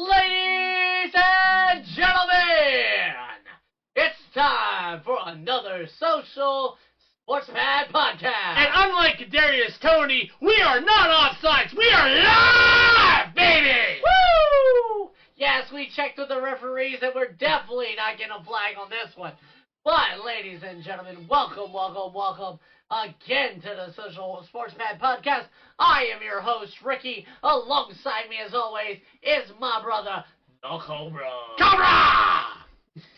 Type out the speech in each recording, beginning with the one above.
Ladies and gentlemen, it's time for another social Sportspad podcast. And unlike Darius Tony, we are not offsides. We are live, baby! Woo! Yes, we checked with the referees and we're definitely not getting a flag on this one. But, ladies and gentlemen, welcome again to the Social Sportspad podcast. I am your host, Ricky. Alongside me, as always, is my brother, the Cobra.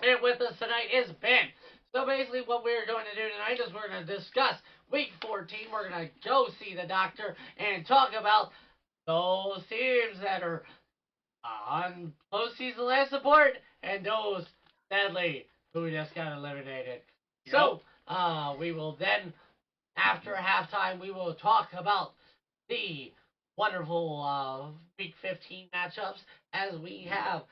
And with us tonight is Ben. So basically what we're going to do tonight is we're going to discuss Week 14. We're going to go see the doctor and talk about those teams that are on postseason land support and those, sadly, who just got eliminated. Yep. So, we will then, after halftime, we will talk about the wonderful Week 15 matchups, as we have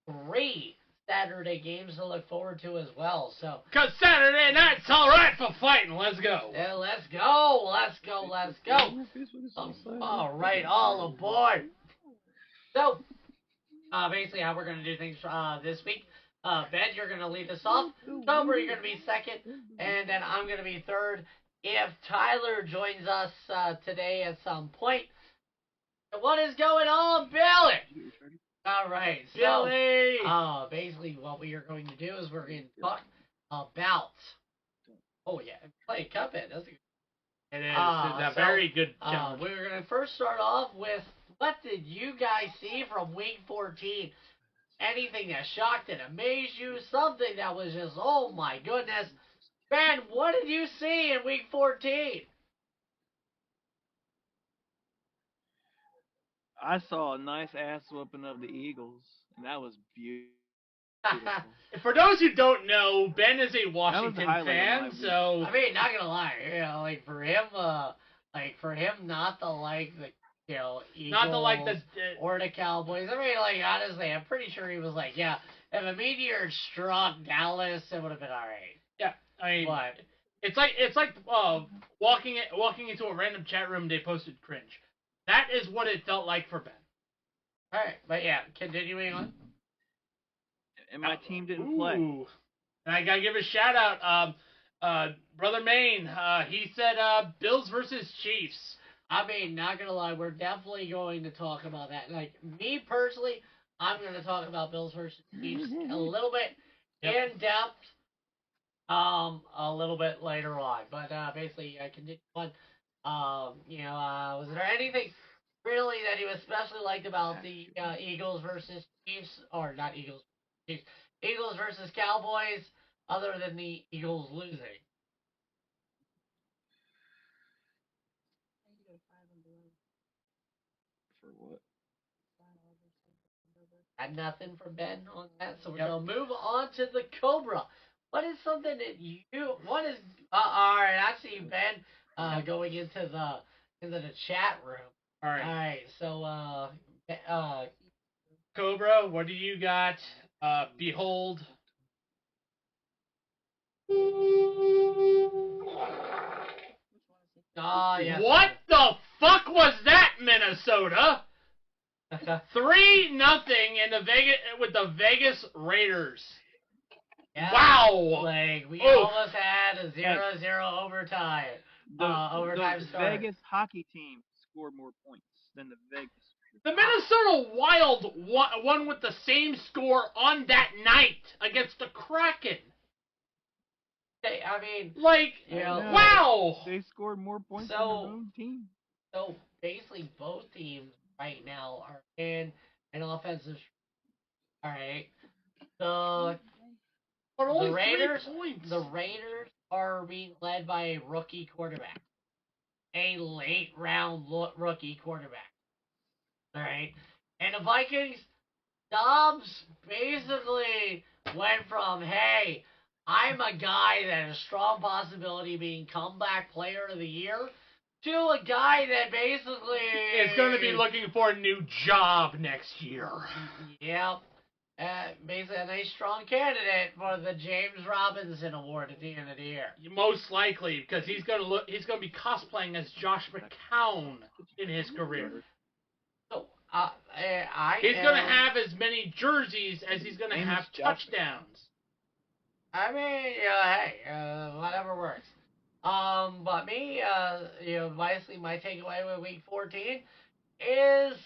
3 Saturday games to look forward to as well. So, because Saturday night's all right for fighting. Let's go. Yeah, let's go. All right, all aboard. So, basically how we're going to do things this week. Ben, you're going to lead us off. Cobra, you're going to be second. And then I'm going to be third. If Tyler joins us today at some point. What is going on, Billy? All right. So, Billy! basically what we are going to do is we're going to talk about... Oh, yeah. Play Cuphead. That's a good... It is. It's a very good challenge. We're going to first start off with, what did you guys see from Week 14? Anything that shocked and amazed you? Something that was just, oh my goodness. Ben, what did you see in Week 14? I saw a nice ass whooping of the Eagles, and that was beautiful. For those who don't know, Ben is a Washington fan, so... I mean, not gonna lie, like, for him not to like the, Eagles, not to like the... or the Cowboys. I mean, like, honestly, I'm pretty sure he was like, yeah, if a meteor struck Dallas, it would have been alright. Yeah, I mean, but, it's like walking into a random chat room, they posted cringe. That is what it felt like for Ben. Alright, but yeah, continuing on. And my team didn't play. And I gotta give a shout out, Brother Maine. He said Bills versus Chiefs. I mean, not gonna lie, we're definitely going to talk about that. Like, me personally, I'm gonna talk about Bills versus Chiefs a little bit in depth, a little bit later on. But basically, I continue on. Was there anything really that you especially liked about the Eagles versus Chiefs, or not Eagles, Chiefs, Eagles versus Cowboys, other than the Eagles losing? For what? Got nothing from Ben on that, so we're gonna move on to the Cobra. What is something that all right, I see Ben going into the chat room. All right, so Cobra, what do you got? Behold. Yes. What the fuck was that, Minnesota? 3-0 with the Vegas Raiders. Yeah, wow! Like, we almost had a 0-0 overtime. The start. Vegas hockey team scored more points than the Vegas. The Minnesota Wild won with the same score on that night against the Kraken. I mean, like, wow! They scored more points than their own team. So basically, both teams right now are in an offensive. All right, the Raiders. The Raiders are being led by a rookie quarterback, a late round rookie quarterback. All right, and the Vikings. Dobbs basically went from, hey, I'm a guy that has strong possibility of being comeback player of the year, to a guy that basically is going to be looking for a new job next year. Yep. Basically a nice strong candidate for the James Robinson Award at the end of the year. Most likely, because he's going to be cosplaying as Josh McCown in his career. So He's going to have as many jerseys as he's going to Name have is Jeff. touchdowns. I mean, hey, whatever works. But me, basically my takeaway with Week 14 is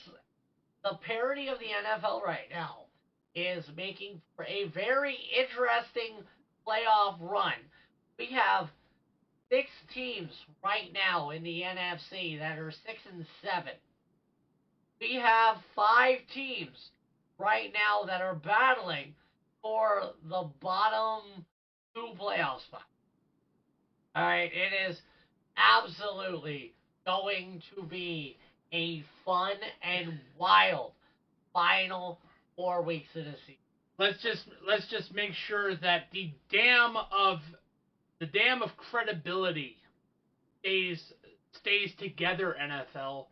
the parity of the NFL right now is making for a very interesting playoff run. We have 6 teams right now in the NFC that are 6-7. We have 5 teams right now that are battling for the bottom 2 playoff spots. All right, it is absolutely going to be a fun and wild final 4 weeks of the season. Let's just make sure that the dam of credibility stays together, NFL,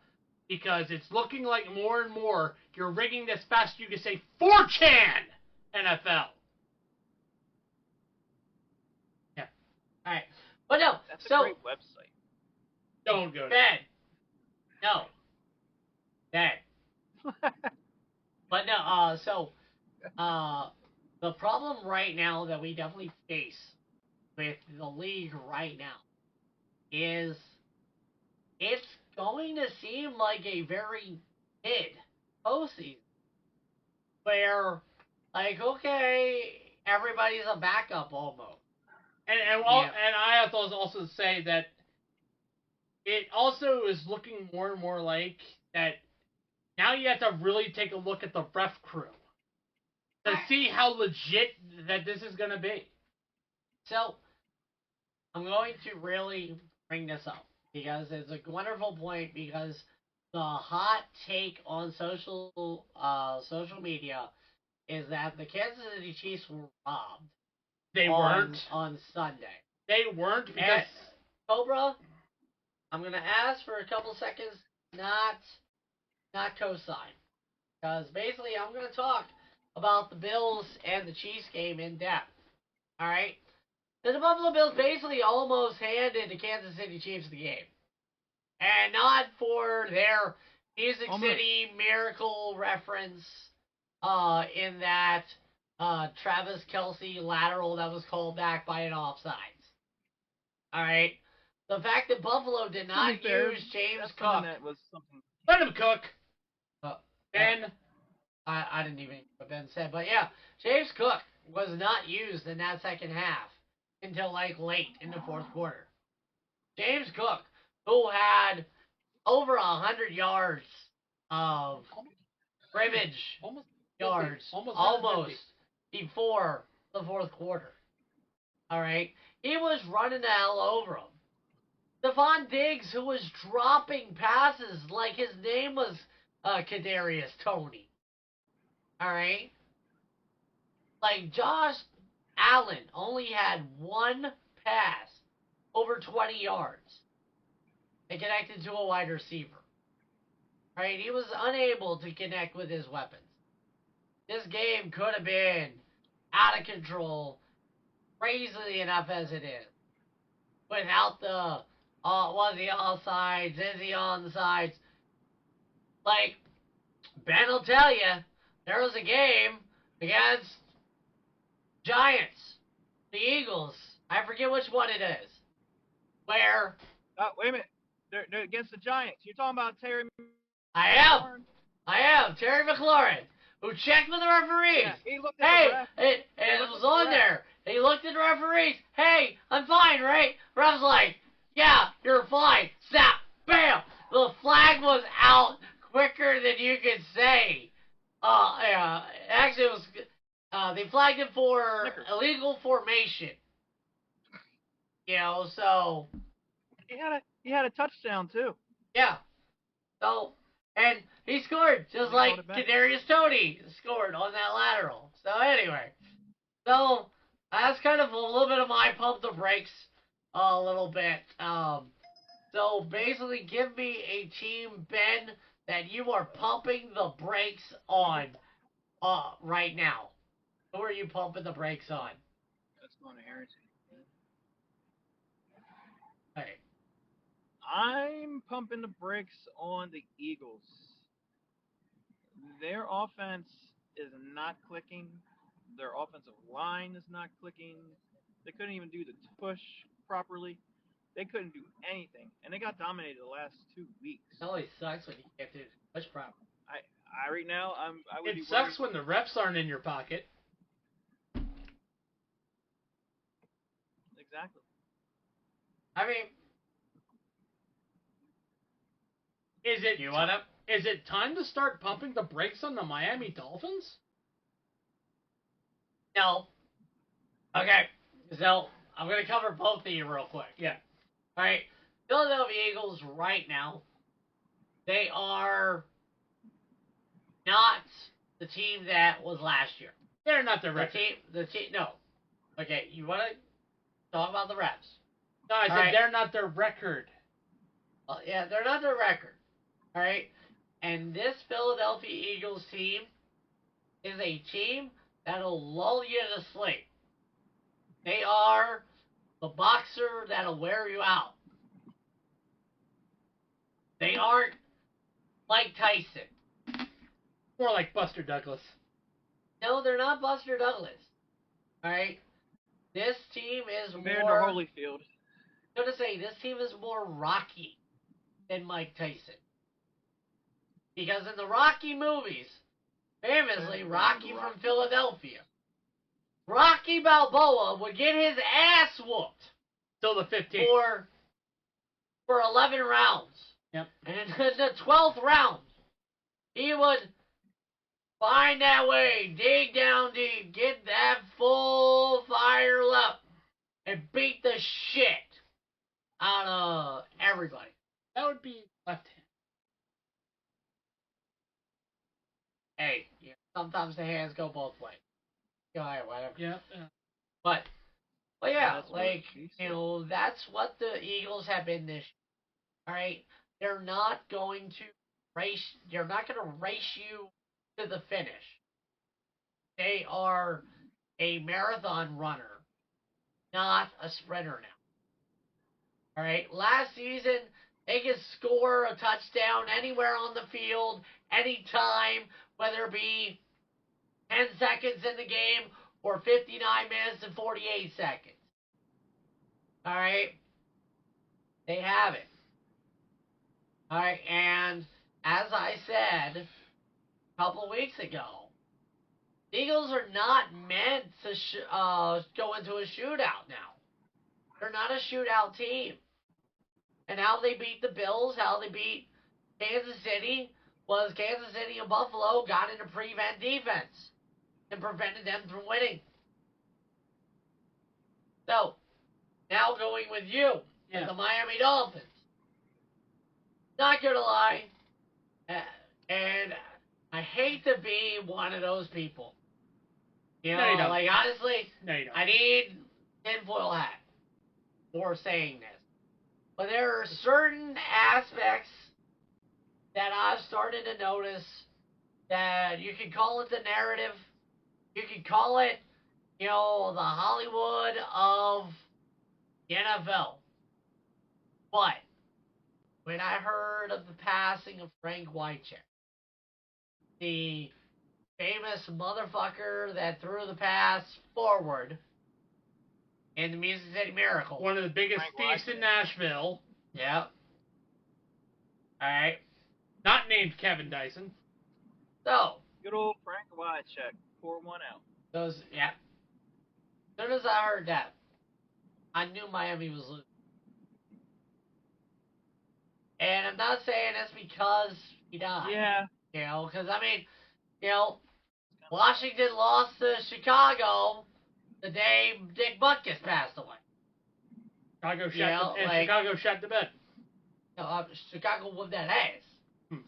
because it's looking like more and more you're rigging this fast you can say 4chan NFL. Yeah. All right. But no. That's so a great website. Don't go Ben. No. Ben. But no. The problem right now that we definitely face with the league right now is it's going to seem like a very mid postseason where, like, okay, everybody's a backup almost. And I have to also say that it also is looking more and more like that now you have to really take a look at the ref crew to see how legit that this is going to be. So, I'm going to really bring this up because it's a wonderful point because the hot take on social media is that the Kansas City Chiefs were robbed. They weren't on Sunday. They weren't because Cobra, I'm gonna ask for a couple seconds, not co-sign, because basically I'm gonna talk about the Bills and the Chiefs game in depth. All right, the Buffalo Bills basically almost handed the Kansas City Chiefs the game, and not for their Music City Miracle reference, in that Travis Kelce lateral that was called back by an offsides. All right. The fact that Buffalo did not use James Cook. That was something. Let him cook. Ben. I didn't even hear what Ben said, but yeah, James Cook was not used in that second half until like late in the fourth quarter. James Cook, who had over 100 yards of scrimmage yards almost before the fourth quarter. All right, he was running the hell over him. Stephon Diggs, who was dropping passes like his name was Kadarius Toney. All right, like Josh Allen only had one pass over 20 yards and connected to a wide receiver. All right, he was unable to connect with his weapons. This game could have been out of control, crazily enough as it is, without the was he offsides? Is he onside? Like, Ben will tell you, there was a game against Giants, the Eagles. I forget which one it is. Where? Wait a minute. They're against the Giants. You're talking about Terry. I am Terry McLaurin, who checked with the referees. Yeah, he looked at the ref. It was on there. He looked at the referees. Hey, I'm fine, right? Ref's like, yeah, you're fine. Snap, bam. The flag was out quicker than you could say. Actually, it was. They flagged it for illegal formation. So he had a touchdown too. Yeah. So, and he scored just like Kadarius Toney scored on that lateral. So anyway, so that's kind of a little bit of my pump the brakes a little bit. So basically, give me a team, Ben, that you are pumping the brakes on right now. Who are you pumping the brakes on? That's going to Harrington. Hey. I'm pumping the brakes on the Eagles. their offense is not clicking. Their offensive line is not clicking. They couldn't even do the push properly. They couldn't do anything, and they got dominated the last 2 weeks. It always sucks when you can't do the push proper. I right now I would It be sucks worried. when the refs aren't in your pocket. Exactly. I mean, Is it you want to? is it time to start pumping the brakes on the Miami Dolphins? No. Okay. So I'm gonna cover both of you real quick. Yeah. All right. Philadelphia Eagles right now. They are not the team that was last year. They're not the The record. team. No. Okay. You want to talk about the refs? No, I said right. they're not their record. Yeah, they're not their record. All right. And this Philadelphia Eagles team is a team that'll lull you to sleep. They are the boxer that'll wear you out. They aren't Mike Tyson. More like Buster Douglas. No, they're not Buster Douglas. All right. This team is Compared more. to Holyfield. I'm gonna say this team is more Rocky than Mike Tyson. Because in the Rocky movies, famously Rocky from Philadelphia, Rocky Balboa would get his ass whooped Till the 15th. for 11 rounds. Yep. And in the 12th round, he would find that way, dig down deep, get that full fire up, and beat the shit out of everybody. That would be left hand. Hey, yeah, sometimes the hands go both ways. Go ahead, whatever. Yeah. But yeah, That's what like, she you said. know, that's what the Eagles have been this year. All right? They're not going to race you to the finish. They are a marathon runner, not a sprinter now. All right? Last season, they could score a touchdown anywhere on the field, anytime, whether it be 10 seconds in the game or 59 minutes and 48 seconds. All right? They have it. All right, and as I said a couple of weeks ago, the Eagles are not meant to go into a shootout now. They're not a shootout team. And how they beat the Bills, how they beat Kansas City, was Kansas City and Buffalo got into prevent defense and prevented them from winning. So, now going with you, with the Miami Dolphins. Not gonna lie, and I hate to be one of those people. You know, No, you don't. like, honestly, No, you don't. I need tinfoil hat for saying this. But there are certain aspects that I've started to notice that you can call it the narrative. You can call it, you know, the Hollywood of the NFL. But when I heard of the passing of Frank Wycheck, the famous motherfucker that threw the pass forward in the Music City Miracle. One of the biggest Frank thieves in Wycheck. Nashville. Yeah. Alright. Not named Kevin Dyson. So, Good old Frank Wycheck. Pour one out. yeah. As soon as I heard that, I knew Miami was losing. And I'm not saying that's because he died. Yeah. You know, because, I mean, you know, Washington lost to Chicago the day Dick Butkus passed away. Chicago shot the bed. Chicago whooped that ass. Hmm.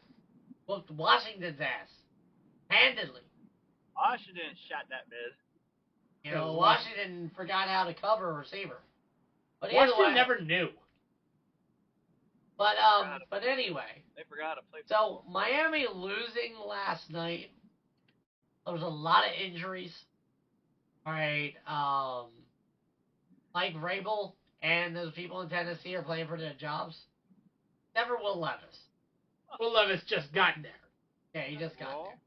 Whooped Washington's ass. Handedly. Washington shot that bed. You know, Washington forgot how to cover a receiver. But either Washington way, never knew. But anyway. They forgot to play. So, Miami losing last night. There was a lot of injuries. Alright, Mike Vrabel and those people in Tennessee are playing for their jobs. Never Will Levis. Will Levis just got there. Yeah, he just got there.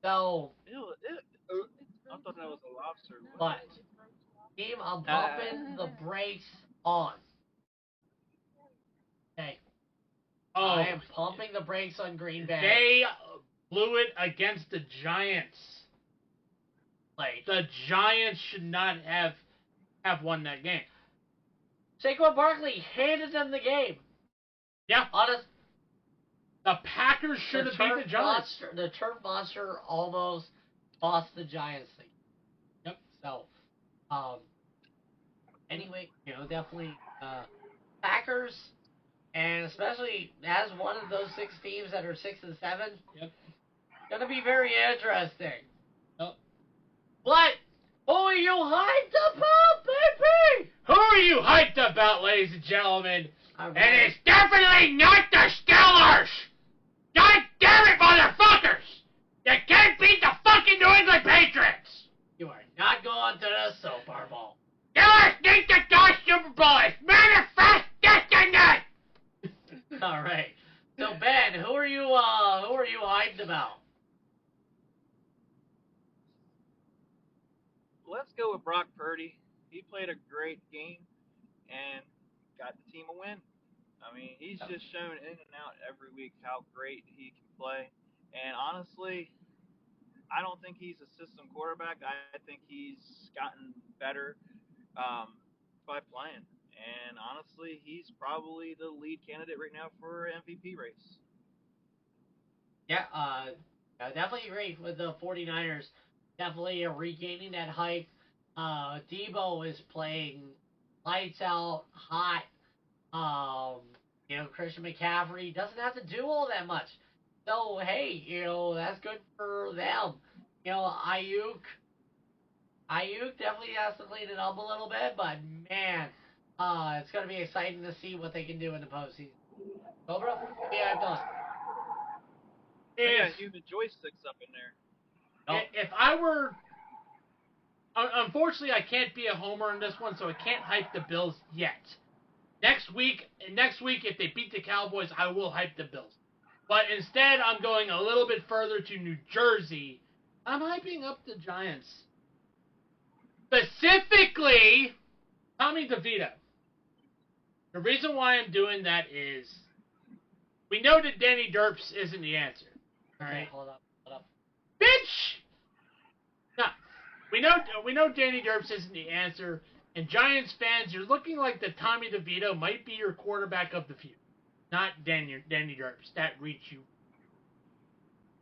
So, I thought that was a lobster. but, team, I'm pumping the brakes on. Okay. Oh, I am pumping the brakes on Green Bay. They blew it against the Giants. Like, the Giants should not have won that game. Saquon Barkley handed them the game. Yeah. Honest. The Packers should have beat the Giants. The turf monster almost lost the Giants thing. Yep. So, anyway, definitely Packers, and especially as one of those 6 teams that are 6 and 7. Yep. Gonna be very interesting. Yep. But who are you hyped about, baby? Who are you hyped about, ladies and gentlemen? And it's definitely not the Steelers! God damn it, motherfuckers! You can't beat the fucking New England Patriots! You are not going to the Super Bowl. Steelers need to go Super Bowl! It's manifest destiny! All right. So Ben, who are you hyped about? Let's go with Brock Purdy. He played a great game and got the team a win. I mean, he's just shown in and out every week how great he can play. And honestly, I don't think he's a system quarterback. I think he's gotten better by playing. And honestly, he's probably the lead candidate right now for MVP race. Yeah, I definitely agree with the 49ers. Definitely regaining that hype. Debo is playing lights out, hot. Christian McCaffrey doesn't have to do all that much. So, hey, that's good for them. Ayuk definitely has to clean it up a little bit, but man, it's going to be exciting to see what they can do in the postseason. Cobra? Yeah, I've done. Yeah, human joysticks up in there. Nope. If I were... Unfortunately, I can't be a homer in this one, so I can't hype the Bills yet. Next week, if they beat the Cowboys, I will hype the Bills. But instead, I'm going a little bit further to New Jersey. I'm hyping up the Giants. Specifically, Tommy DeVito. The reason why I'm doing that is we know that Danny Derps isn't the answer. All right, hold up. Bitch! No, we know Danny Derps isn't the answer. And Giants fans, you're looking like the Tommy DeVito might be your quarterback of the future. Not Danny Derps. That reach you.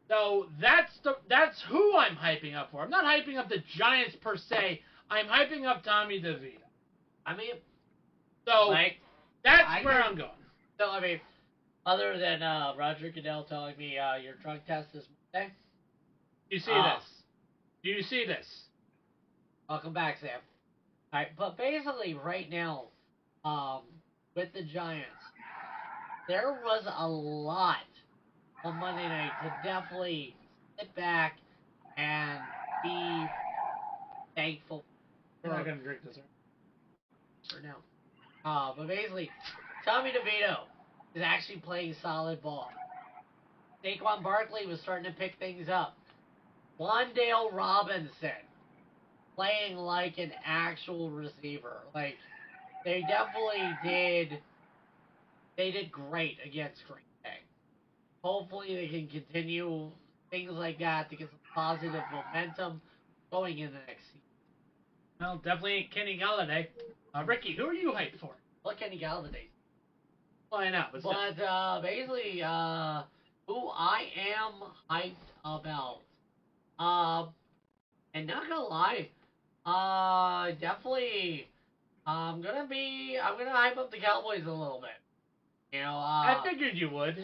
So that's who I'm hyping up for. I'm not hyping up the Giants per se. I'm hyping up Tommy DeVito. I mean, so that's where I'm going. So I mean, other than Roger Goodell telling me your drug test is Monday. Do you see this? Welcome back, Sam. All right, but basically right now, with the Giants, there was a lot on Monday night to definitely sit back and be thankful. We're not gonna drink this for now. But basically, Tommy DeVito is actually playing solid ball. Saquon Barkley was starting to pick things up. Wandale Robinson playing like an actual receiver. Like, they definitely did. They did great against Green Bay. Hopefully they can continue things like that to get some positive momentum going in the next season. Well, definitely Kenny Galladay. Ricky, who are you hyped for? Well, Kenny Galladay. Well, I know. But basically, who I am hyped about. And not gonna lie, definitely, I'm gonna hype up the Cowboys a little bit. I figured you would.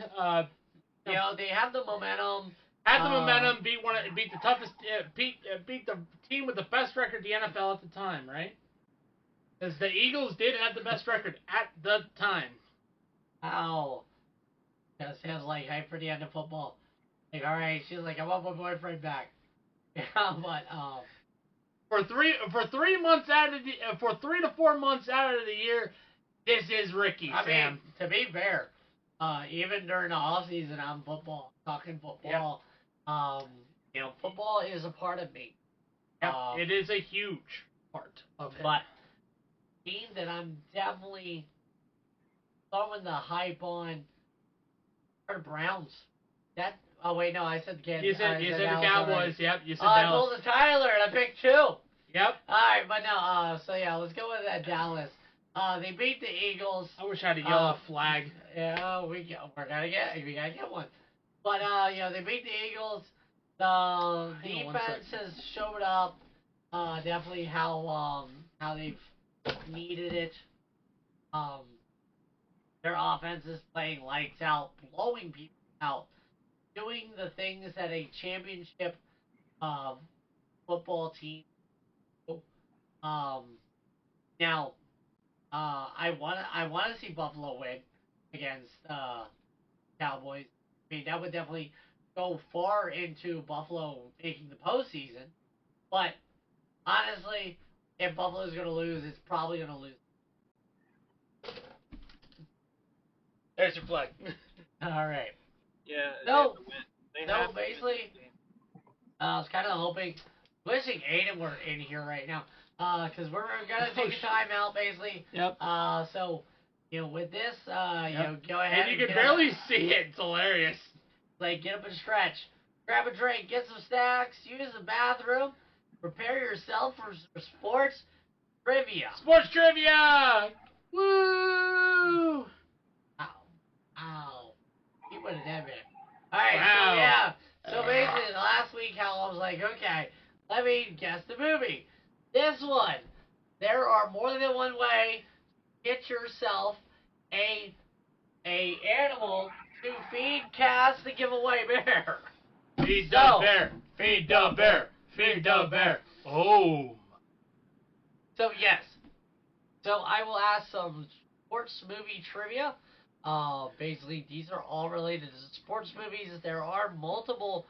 They have the momentum. Beat the toughest, beat the team with the best record in the NFL at the time, right? Because the Eagles did have the best record at the time. Ow. That sounds like hype for the end of football. Like, all right, she's like, I want my boyfriend back. Yeah, but for 3 to 4 months out of the year, this is Ricky. I mean, to be fair, even during the off season, I'm talking football. Yep. football is a part of me. Yep, it is a huge part of it. But team that I'm definitely throwing the hype on are the Browns. Oh wait, no, I said the Kansas. You said the Cowboys. Already. Yep, you said I Dallas. pulled the Tyler and I picked 2. Yep. All right, but no. So yeah, let's go with that Dallas. They beat the Eagles. I wish I had a yellow flag. Yeah, we gotta get one. But they beat the Eagles. The defense has showed up. Definitely how they've needed it. Their offense is playing lights out, blowing people out, doing the things that a championship football team do. Now, I wanna see Buffalo win against Cowboys. I mean, that would definitely go far into Buffalo making the postseason. But honestly, if Buffalo's gonna lose, it's probably gonna lose. There's your flag. All right. Yeah. No. They No. Basically, I was kind of wishing Aiden were in here right now, because we're gonna take a timeout, basically. Yep. So, with this, go ahead. And you can barely see it. It's hilarious. Like, get up and stretch, grab a drink, get some snacks, use the bathroom, prepare yourself for sports trivia. Sports trivia! Woo! Ow. He put it in there. Alright, wow. So basically, last week, I was like, okay, let me guess the movie. This one, there are more than one way to get yourself a animal to feed Cass the giveaway bear. Feed the bear. Feed the bear. Feed the bear. Oh. So, yes. So, I will ask some sports movie trivia. Basically, these are all related to sports movies. There are multiple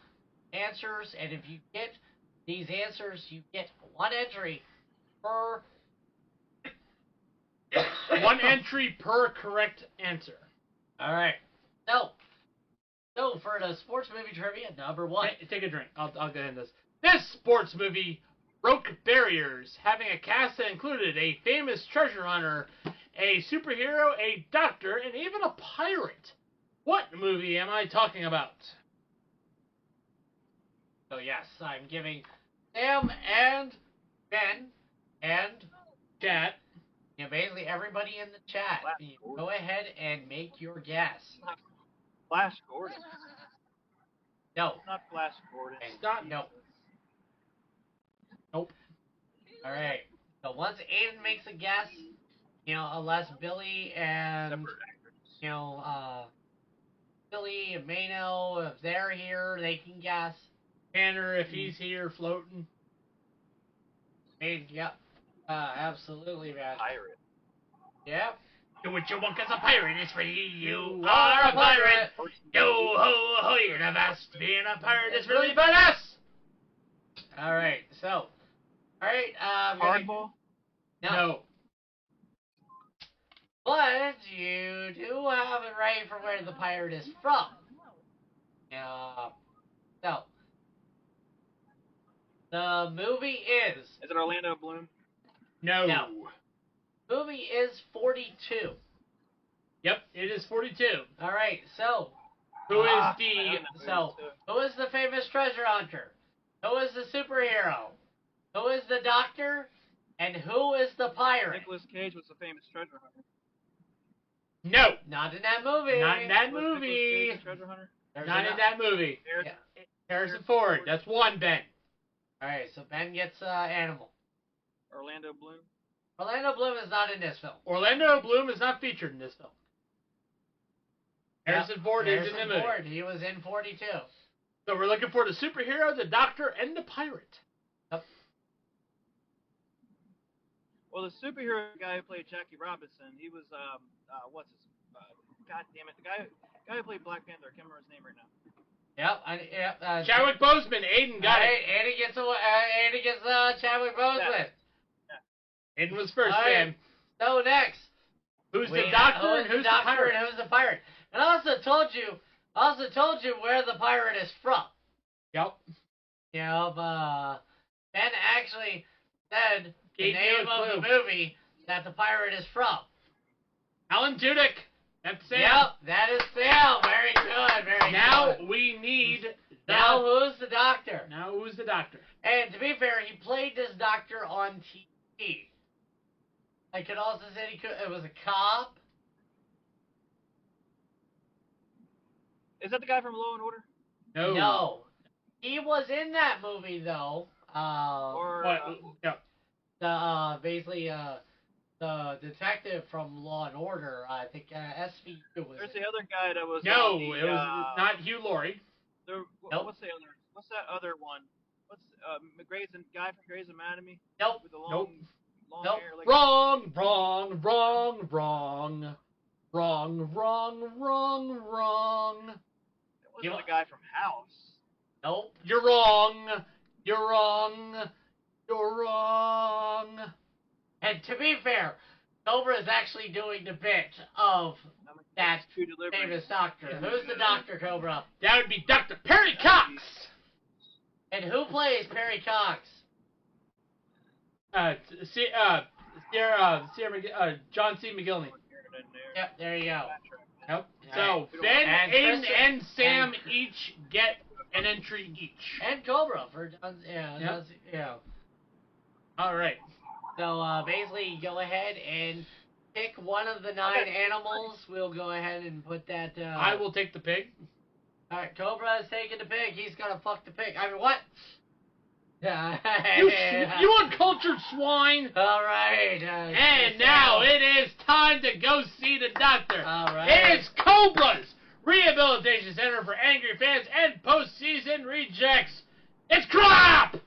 answers, and if you get these answers, you get 1 entry per... one entry per correct answer. Alright. So, for the sports movie trivia, number 1. Take a drink. I'll get in this. This sports movie broke barriers, having a cast that included a famous treasure hunter, a superhero, a doctor, and even a pirate. What movie am I talking about? So yes, I'm giving Sam and Ben and chat. Basically everybody in the chat. Go ahead and make your guess. Flash Gordon. No. It's not Flash Gordon. No. Nope. All right. So once Aiden makes a guess, unless Billy and Billy and Mano, if they're here, they can guess. Tanner, if he's here floating. Yep. Absolutely, man. Pirate. Yep. Do what you want, 'cause a pirate is free. You are a pirate. Yo ho ho, you're the best. Being a pirate is really badass. All right. So. All right. Hardball. No. But you do have it right for where the pirate is from. So. The movie is. Is it Orlando Bloom? No. Movie is 42. Yep, it is 42. All right, so who is the famous treasure hunter? Who is the superhero? Who is the doctor? And who is the pirate? Nicolas Cage was the famous treasure hunter. No, not in that movie. Not in that movie. Treasure hunter? Not in that movie. Harrison Ford. That's 1, Ben. All right, so Ben gets animal. Orlando Bloom. Orlando Bloom is not in this film. Orlando Bloom is not featured in this film. Harrison Ford is in the movie. Ford, he was in 42. So we're looking for the superhero, the doctor, and the pirate. Yep. Well, the superhero guy who played Jackie Robinson, he was what's his? God damn it, the guy who played Black Panther. I can't remember his name right now. Yep. Chadwick Boseman. Aiden got it. Aiden gets Chadwick Boseman. Yeah. Aiden was first, man. So next, who's the doctor and who's the pirate? And who's the pirate? And I also told you where the pirate is from. Yep. Ben actually said the Gave name you a of the clue. movie that the pirate is from. Alan Tudyk. That's Sam. Yep, that is Sam. Very good, very good. Now we need Now who's the doctor? Now who's the doctor? And to be fair, he played this doctor on TV. I could also say it was a cop. Is that the guy from Law and Order? No. He was in that movie though. Or Basically the detective from Law and Order. I think SVU was. there's the other guy that was. No, on the, it was not Hugh Laurie. Nope. What's that other one? What's guy from Grey's Anatomy? Nope. With the long hair. Like Wrong. It wasn't the guy from House. Nope. You're wrong. And to be fair, Cobra is actually doing the bit of that famous doctor. Who's the doctor, Cobra? That would be Dr. Perry Cox. And who plays Perry Cox? John C. McGillney. Yep, there you go. Yep. So Right. Ben, And Aiden, Tristan- and Sam each get an entry each. And Cobra for All right. So basically, go ahead and pick one of the 9 animals. We'll go ahead and put that. I will take the pig. All right, Cobra is taking the pig. He's gonna fuck the pig. I mean, what? You uncultured swine. All right. And now it is time to go see the doctor. All right. It is Cobra's Rehabilitation Center for Angry Fans and Postseason Rejects. It's crap!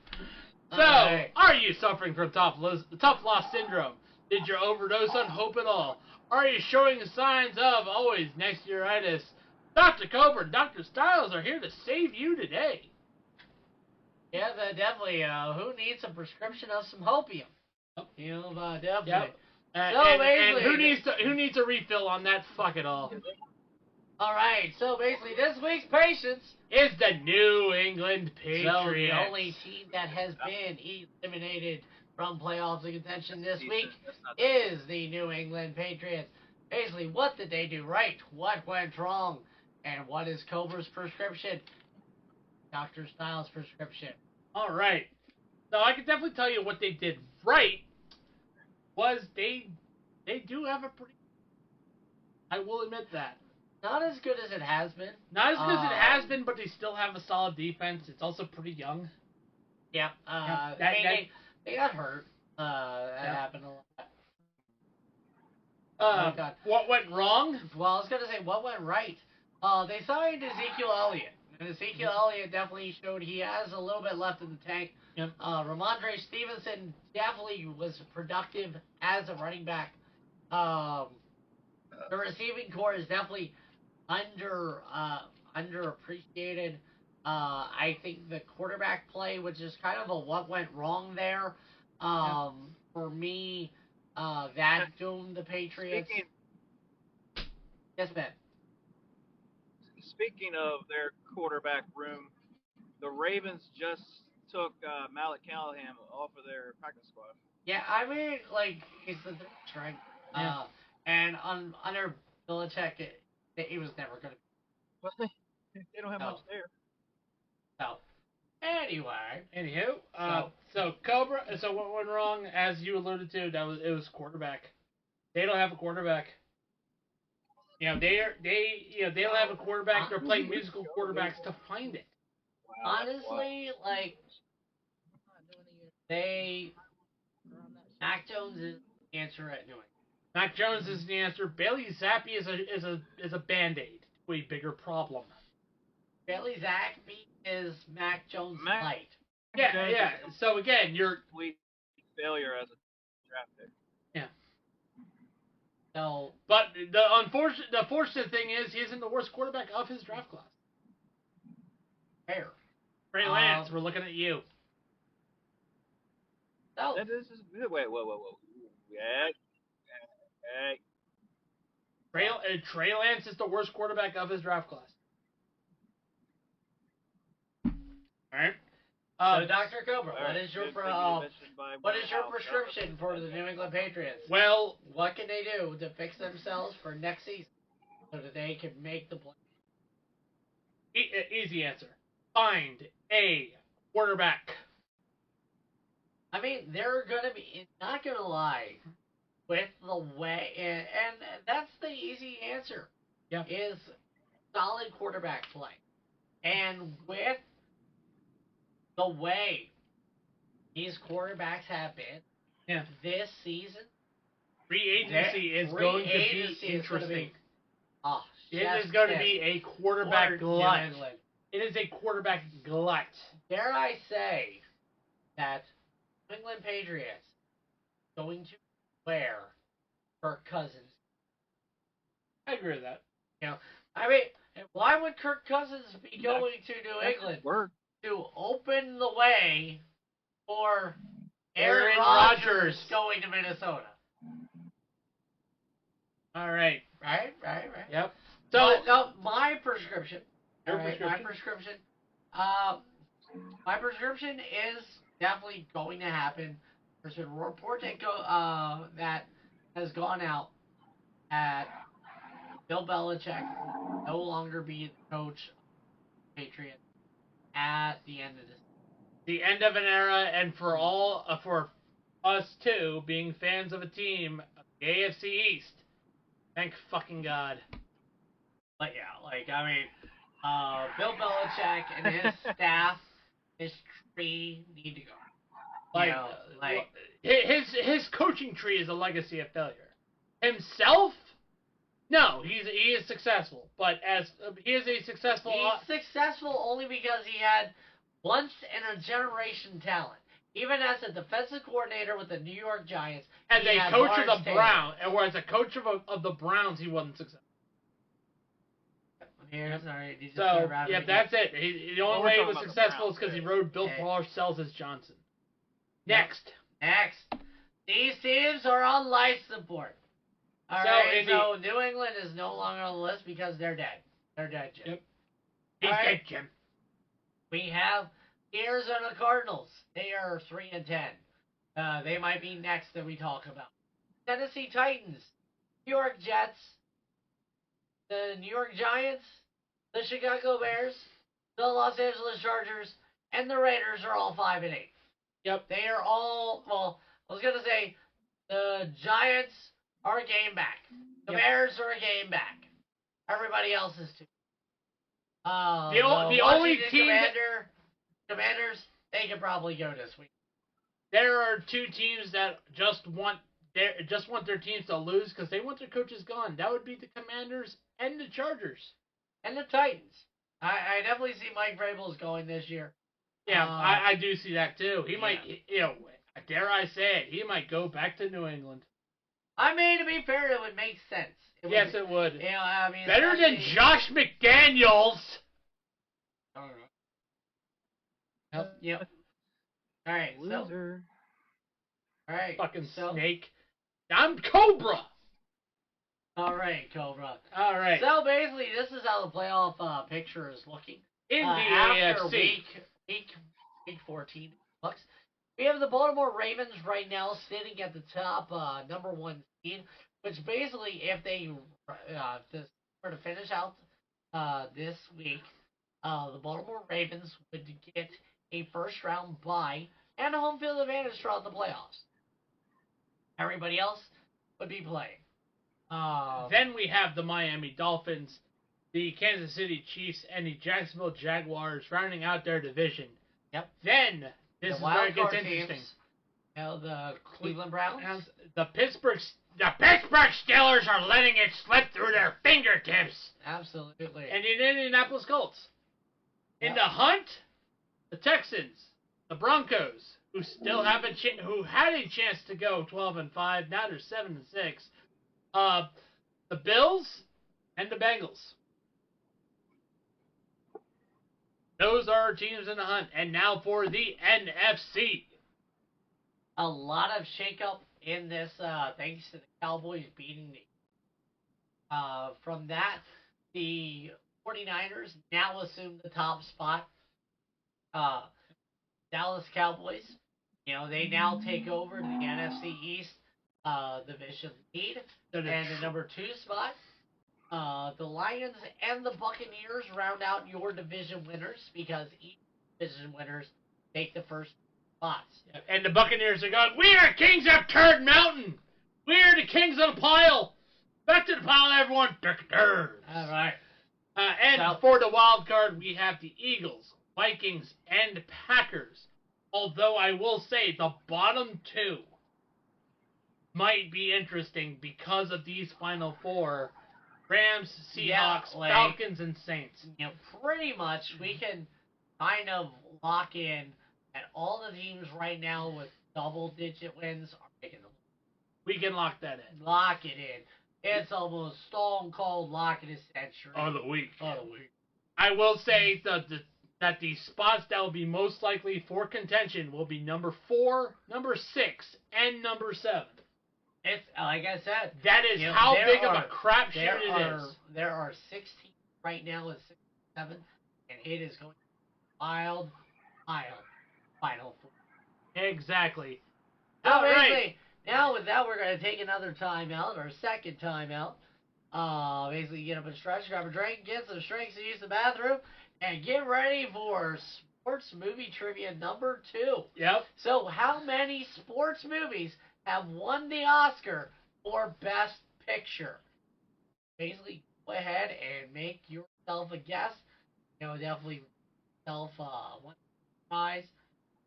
So, right. Are you suffering from tough loss syndrome? Did you overdose on hope at all? Are you showing signs of always next-yearitis? Dr. Cobra and Dr. Styles are here to save you today. Yeah, definitely. Who needs a prescription of some hopium? Definitely. Yep. So and basically, who needs a refill on that? Fuck it all. All right. So basically, this week's patients is the New England Patriots. So the only team that has been eliminated from playoffs and contention this week is the New England Patriots. Basically, what did they do right? What went wrong? And what is Cobra's prescription? Dr. Styles' prescription. All right. So I can definitely tell you what they did right was they do have a pretty. I will admit that. Not as good as it has been. Not as good as it has been, but they still have a solid defense. It's also pretty young. Yeah. They got hurt. That happened a lot. What went wrong? Well, I was going to say, what went right? They signed Ezekiel Elliott. And Ezekiel Elliott definitely showed he has a little bit left in the tank. Yep. Ramondre Stevenson definitely was productive as a running back. The receiving core is definitely underappreciated. I think the quarterback play, which is kind of a what went wrong there, for me, that doomed the Patriots. Yes, Ben. Speaking of their quarterback room, the Ravens just took Malik Callahan off of their practice squad. Yeah, I mean, like, it's the strength. And under Belichick, he was never going to. But they don't have much there. So, anywho, so Cobra. So what went wrong, as you alluded to, it was quarterback. They don't have a quarterback. They don't have a quarterback. They're playing musical quarterbacks to find it. Honestly, Mac Jones is the answer at New England. Mac Jones is the answer. Bailey Zappi is a band-aid to a bigger problem. Bailey Zappi is Mac Jones light. Yeah. So again, you're complete failure as a draft pick. Yeah. So, but the fortunate thing is he isn't the worst quarterback of his draft class. Fair. Trey Lance, we're looking at you. So, wait. Yeah. Hey. Trey Lance is the worst quarterback of his draft class. All right. So, Dr. Cobra, All right, what is your good for you. That should buy what my is your house. prescription for the New England Patriots? Well, What can they do to fix themselves for next season so that they can make the play? easy answer. Find a quarterback. I mean, they're gonna be not gonna lie with the way, and that's the easy answer. Yeah. Is solid quarterback play, and with the way these quarterbacks have been this season, Free agency is going to be interesting. It is going to be a quarterback glut. It is a quarterback glut. Dare I say that New England Patriots going to wear Kirk Cousins? I agree with that. You know, I mean, why would Kirk Cousins be going to New England to open the way for Aaron Rodgers going to Minnesota? All right. Right. Yep. So no, my prescription. Your prescription. My prescription is definitely going to happen. There's been a report that has gone out that Bill Belichick will no longer be the coach of the Patriots at the end of this. The end of an era, and for us too, being fans of a team, the AFC East. Thank fucking God. But yeah, I mean, Bill Belichick and his staff, his tree need to go. His coaching tree is a legacy of failure. Himself, no, he is successful, but he is a successful. He's successful only because he had once in a generation talent. Even as a defensive coordinator with the New York Giants, as a coach of the Browns, or as a coach of the Browns, he wasn't successful. Sorry, so that's it. The only way he was successful is because he rode Bill Parcells as Johnson. Next. These teams are on life support. All right, so New England is no longer on the list because they're dead. They're dead, Jim. Yep. He's dead, Jim. We have the Arizona Cardinals. They are 3-10. They might be next that we talk about. Tennessee Titans, New York Jets, the New York Giants, the Chicago Bears, the Los Angeles Chargers, and the Raiders are all 5-8. Yep. They are all, well, I was going to say the Giants are a game back. The Bears are a game back. Everybody else is too. The only team Commanders, they could probably go this week. There are two teams that just want their teams to lose because they want their coaches gone. That would be the Commanders and the Chargers. And the Titans. I definitely see Mike Vrabel's going this year. Yeah, I do see that too. He might, dare I say it, he might go back to New England. I mean, to be fair, it would make sense. It would. You know, I mean, better than Josh McDaniels. I don't know. Yep. All right, loser. All right, fucking snake. I'm Cobra. All right, Cobra. All right. So basically, this is how the playoff picture is looking. In the after AFC. Week 14 looks. We have the Baltimore Ravens right now sitting at the top, number 1 seed, which basically, if they were to finish out this week, the Baltimore Ravens would get a first-round bye and a home field advantage throughout the playoffs. Everybody else would be playing. Then we have the Miami Dolphins, the Kansas City Chiefs, and the Jacksonville Jaguars rounding out their division. Yep. Then this is where it gets interesting. The Cleveland Browns, the Pittsburgh Steelers are letting it slip through their fingertips. Absolutely. And the Indianapolis Colts. In the hunt, the Texans, the Broncos, who still have who had a chance to go 12-5, now they're 7-6. The Bills and the Bengals. Those are our teams in the hunt. And now for the NFC. A lot of shakeup in this, thanks to the Cowboys beating the. From that, the 49ers now assume the top spot. Dallas Cowboys. They now take over the NFC East division lead. And the number 2 spot, the Lions and the Buccaneers round out your division winners because each division winners take the first spots. And the Buccaneers are going, we are kings of Turd Mountain. We are the kings of the pile. Back to the pile, everyone. All right. And for the wild card, we have the Eagles, Vikings, and Packers. Although I will say the bottom 2 might be interesting because of these final 4. Rams, Seahawks, Falcons, and Saints. Pretty much we can kind of lock in that all the teams right now with double-digit wins are making them. We can lock that in. Lock it in. It's almost stone cold lock it in century. Of the week. I will say that the spots that will be most likely for contention will be number 4, number 6, and number 7. It's like I said. That is how big of a crapshoot it is. There are 16 right now with 6, 7, and it is going wild final 4. Exactly. Now, right. Now with that, we're going to take another timeout, our second timeout. Basically, get up and stretch, grab a drink, get some drinks, use the bathroom, and get ready for sports movie trivia number 2. Yep. So, how many sports movies have won the Oscar for Best Picture? Basically, go ahead and make yourself a guess. Definitely yourself one prize.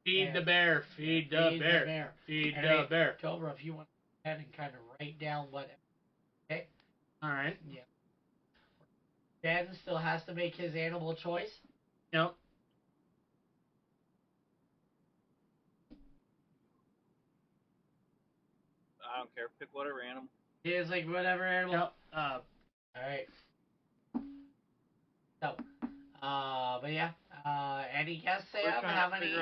Feed the bear, feed the bear, feed the bear. Cobra, if you want to go ahead and kind of write down what. Okay. All right. Yeah. Ben still has to make his animal choice. Yep. I don't care. Pick whatever animal. He is like whatever animal. Yep. All right. So, but yeah. Any guess, Sam? How many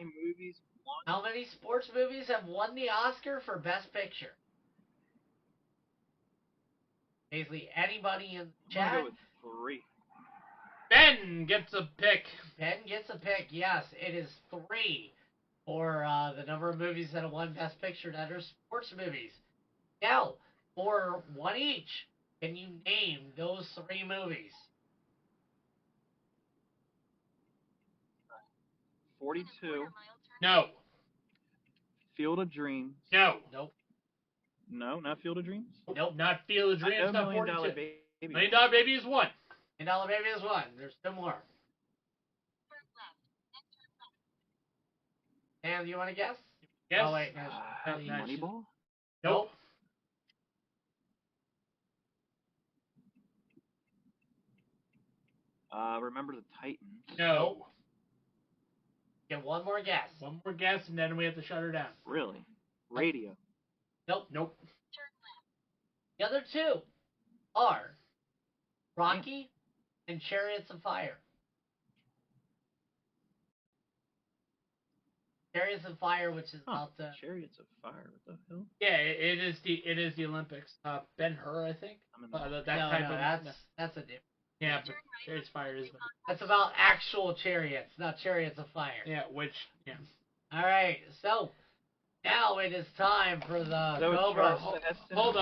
movies won? How many sports movies have won the Oscar for Best Picture? Basically, anybody in the chat. I'm gonna go with 3. Ben gets a pick. Ben gets a pick. Yes, it is 3 for the number of movies that have won Best Picture that are sports movies. Now, for one each, can you name those 3 movies? 42. No. Field of Dreams. No. Nope. No, not Field of Dreams. Nope. Not Field of Dreams. Not $1 Million 42. Baby. $1 Million Baby is 1. $1 Baby is 1. There's 2 more. Sam, do you want to guess? Yes. Oh wait, Moneyball. Nope. Remember the Titans. No. Get one more guess. One more guess, and then we have to shut her down. Really? Radio. Nope. The other 2 are Rocky and Chariots of Fire. Chariots of Fire, which is about the Chariots of Fire. What the hell? Yeah, it is the Olympics. Ben-Hur, I think. That's a different. Yeah, but Chariots of Fire is. That's about actual chariots, not Chariots of Fire. Yeah, All right, so now it is time for the Cobra. Hold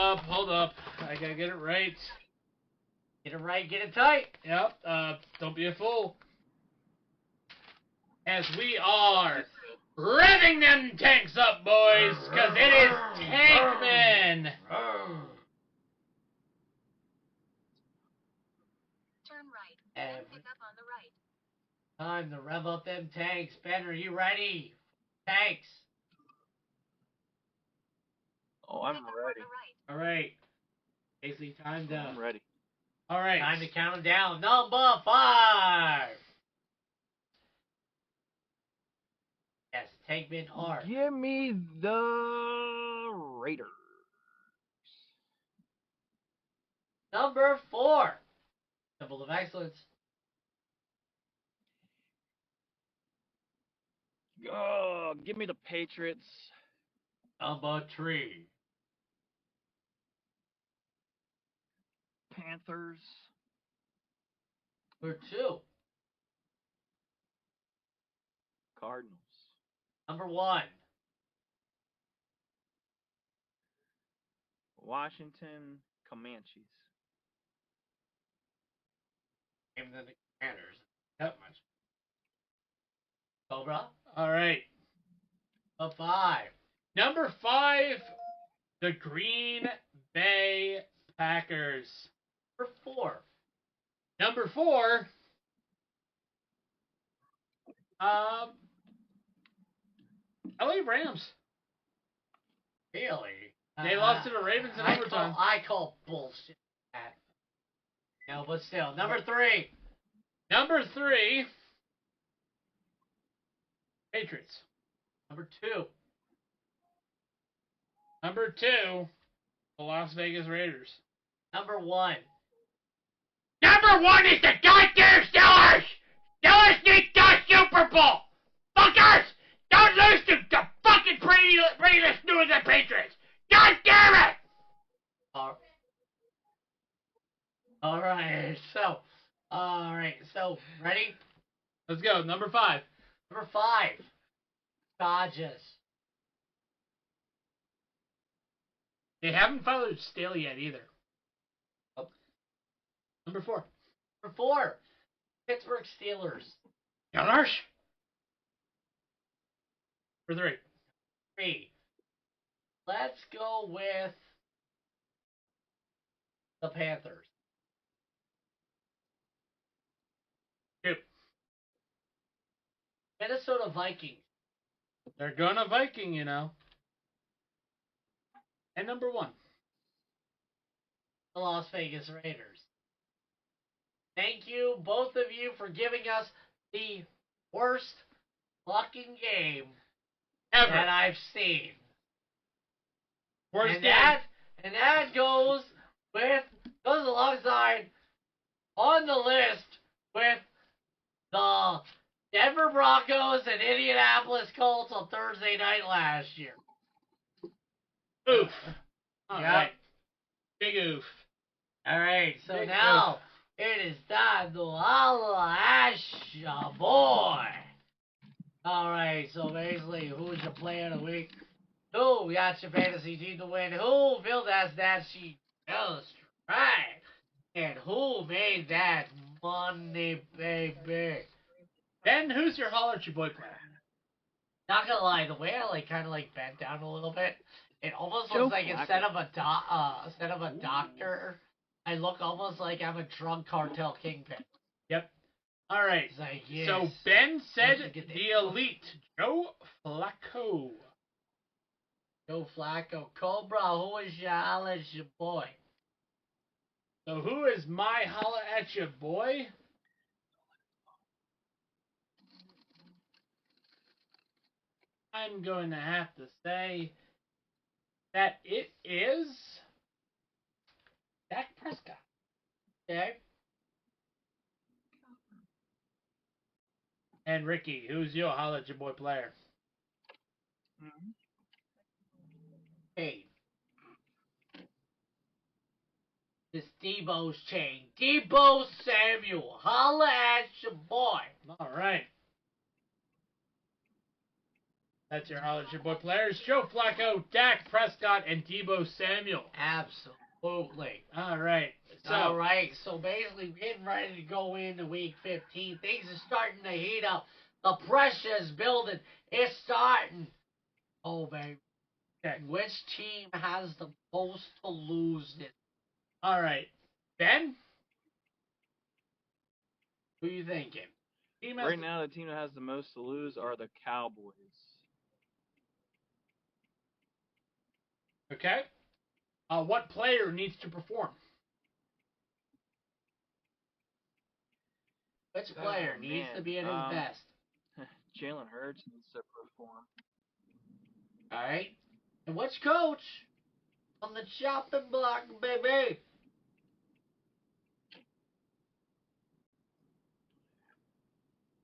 up. I gotta get it right. Get it right, get it tight. Yep. Don't be a fool. As we are revving them tanks up, boys, because it is Tankman. Turn right. And Pick up on the right. time to rev up them tanks. Ben, are you ready? Tanks. Oh, I'm ready. All right. Basically, time to. I'm ready. All right. Time to count them down. Number 5. Yes, Tankman are. Give me the Raiders. Number 4. Symbol of Excellence. Oh, give me the Patriots. Number 3. Panthers. Number 2. Cardinals. Number 1. Washington Comanches. Even the Commanders. That much. Cobra. All right. Number 5. Number 5, the Green Bay Packers. Number 4. Number 4, LA Rams. Really? They lost to the Ravens in overtime. I call bullshit that. No, but still. Number 3. Number 3, Patriots. Number 2. Number 2, the Las Vegas Raiders. Number 1. Number 1 is the goddamn Steelers! Steelers need the Super Bowl! Fuckers! Don't lose to the fucking brainless New England Patriots! God damn it! Alright, so, ready? Let's go, number 5. Number 5. Dodgers. They haven't fired Staley yet either. Oh. Number 4. Number 4. Pittsburgh Steelers. Steelers. Number 3. 3. Let's go with the Panthers. 2. Minnesota Vikings. They're gonna Viking, you know. And number 1. The Las Vegas Raiders. Thank you, both of you, for giving us the worst fucking game Ever. that I've seen. Worst And game. that goes alongside on the list with the Denver Broncos and Indianapolis Colts on Thursday night last year. Oof. All Yep. right. Big oof. All right, so Big now it is time to holla at ya boy. All right, so basically, who's your player of the week? Who got your fantasy team to win? Who built that stat sheet just right? And who made that money, baby? Ben, who's your holler at your boy player? Not gonna lie, the way I kind of bent down a little bit, it almost Joe looks like Flacco. instead of a doctor, I look almost like I'm a drug cartel kingpin. Yep. All right. It's like, yes. So Ben said Once you get the elite Joe Flacco. Joe Flacco, Cobra, who is your holla at your boy? So who is my holla at your boy? I'm going to have to say that it is Dak Prescott. Okay. And Ricky, who's your holla at your boy player? Mm-hmm. Hey. This Debo's chain. Debo Samuel, holla at your boy. All right. That's your holla at your boy players. Joe Flacco, Dak Prescott, and Debo Samuel. Absolutely. All right. All right, so basically we're getting ready to go into week 15. Things are starting to heat up. The pressure's building. It's starting. Oh, baby. Okay. Which team has the most to lose this? All right. Ben? Who you thinking? Right now, the team that has the most to lose are the Cowboys. Okay. What player needs to perform? Which player needs to be at his best? Jalen Hurts needs to perform. All right. And which coach on the chopping block, baby?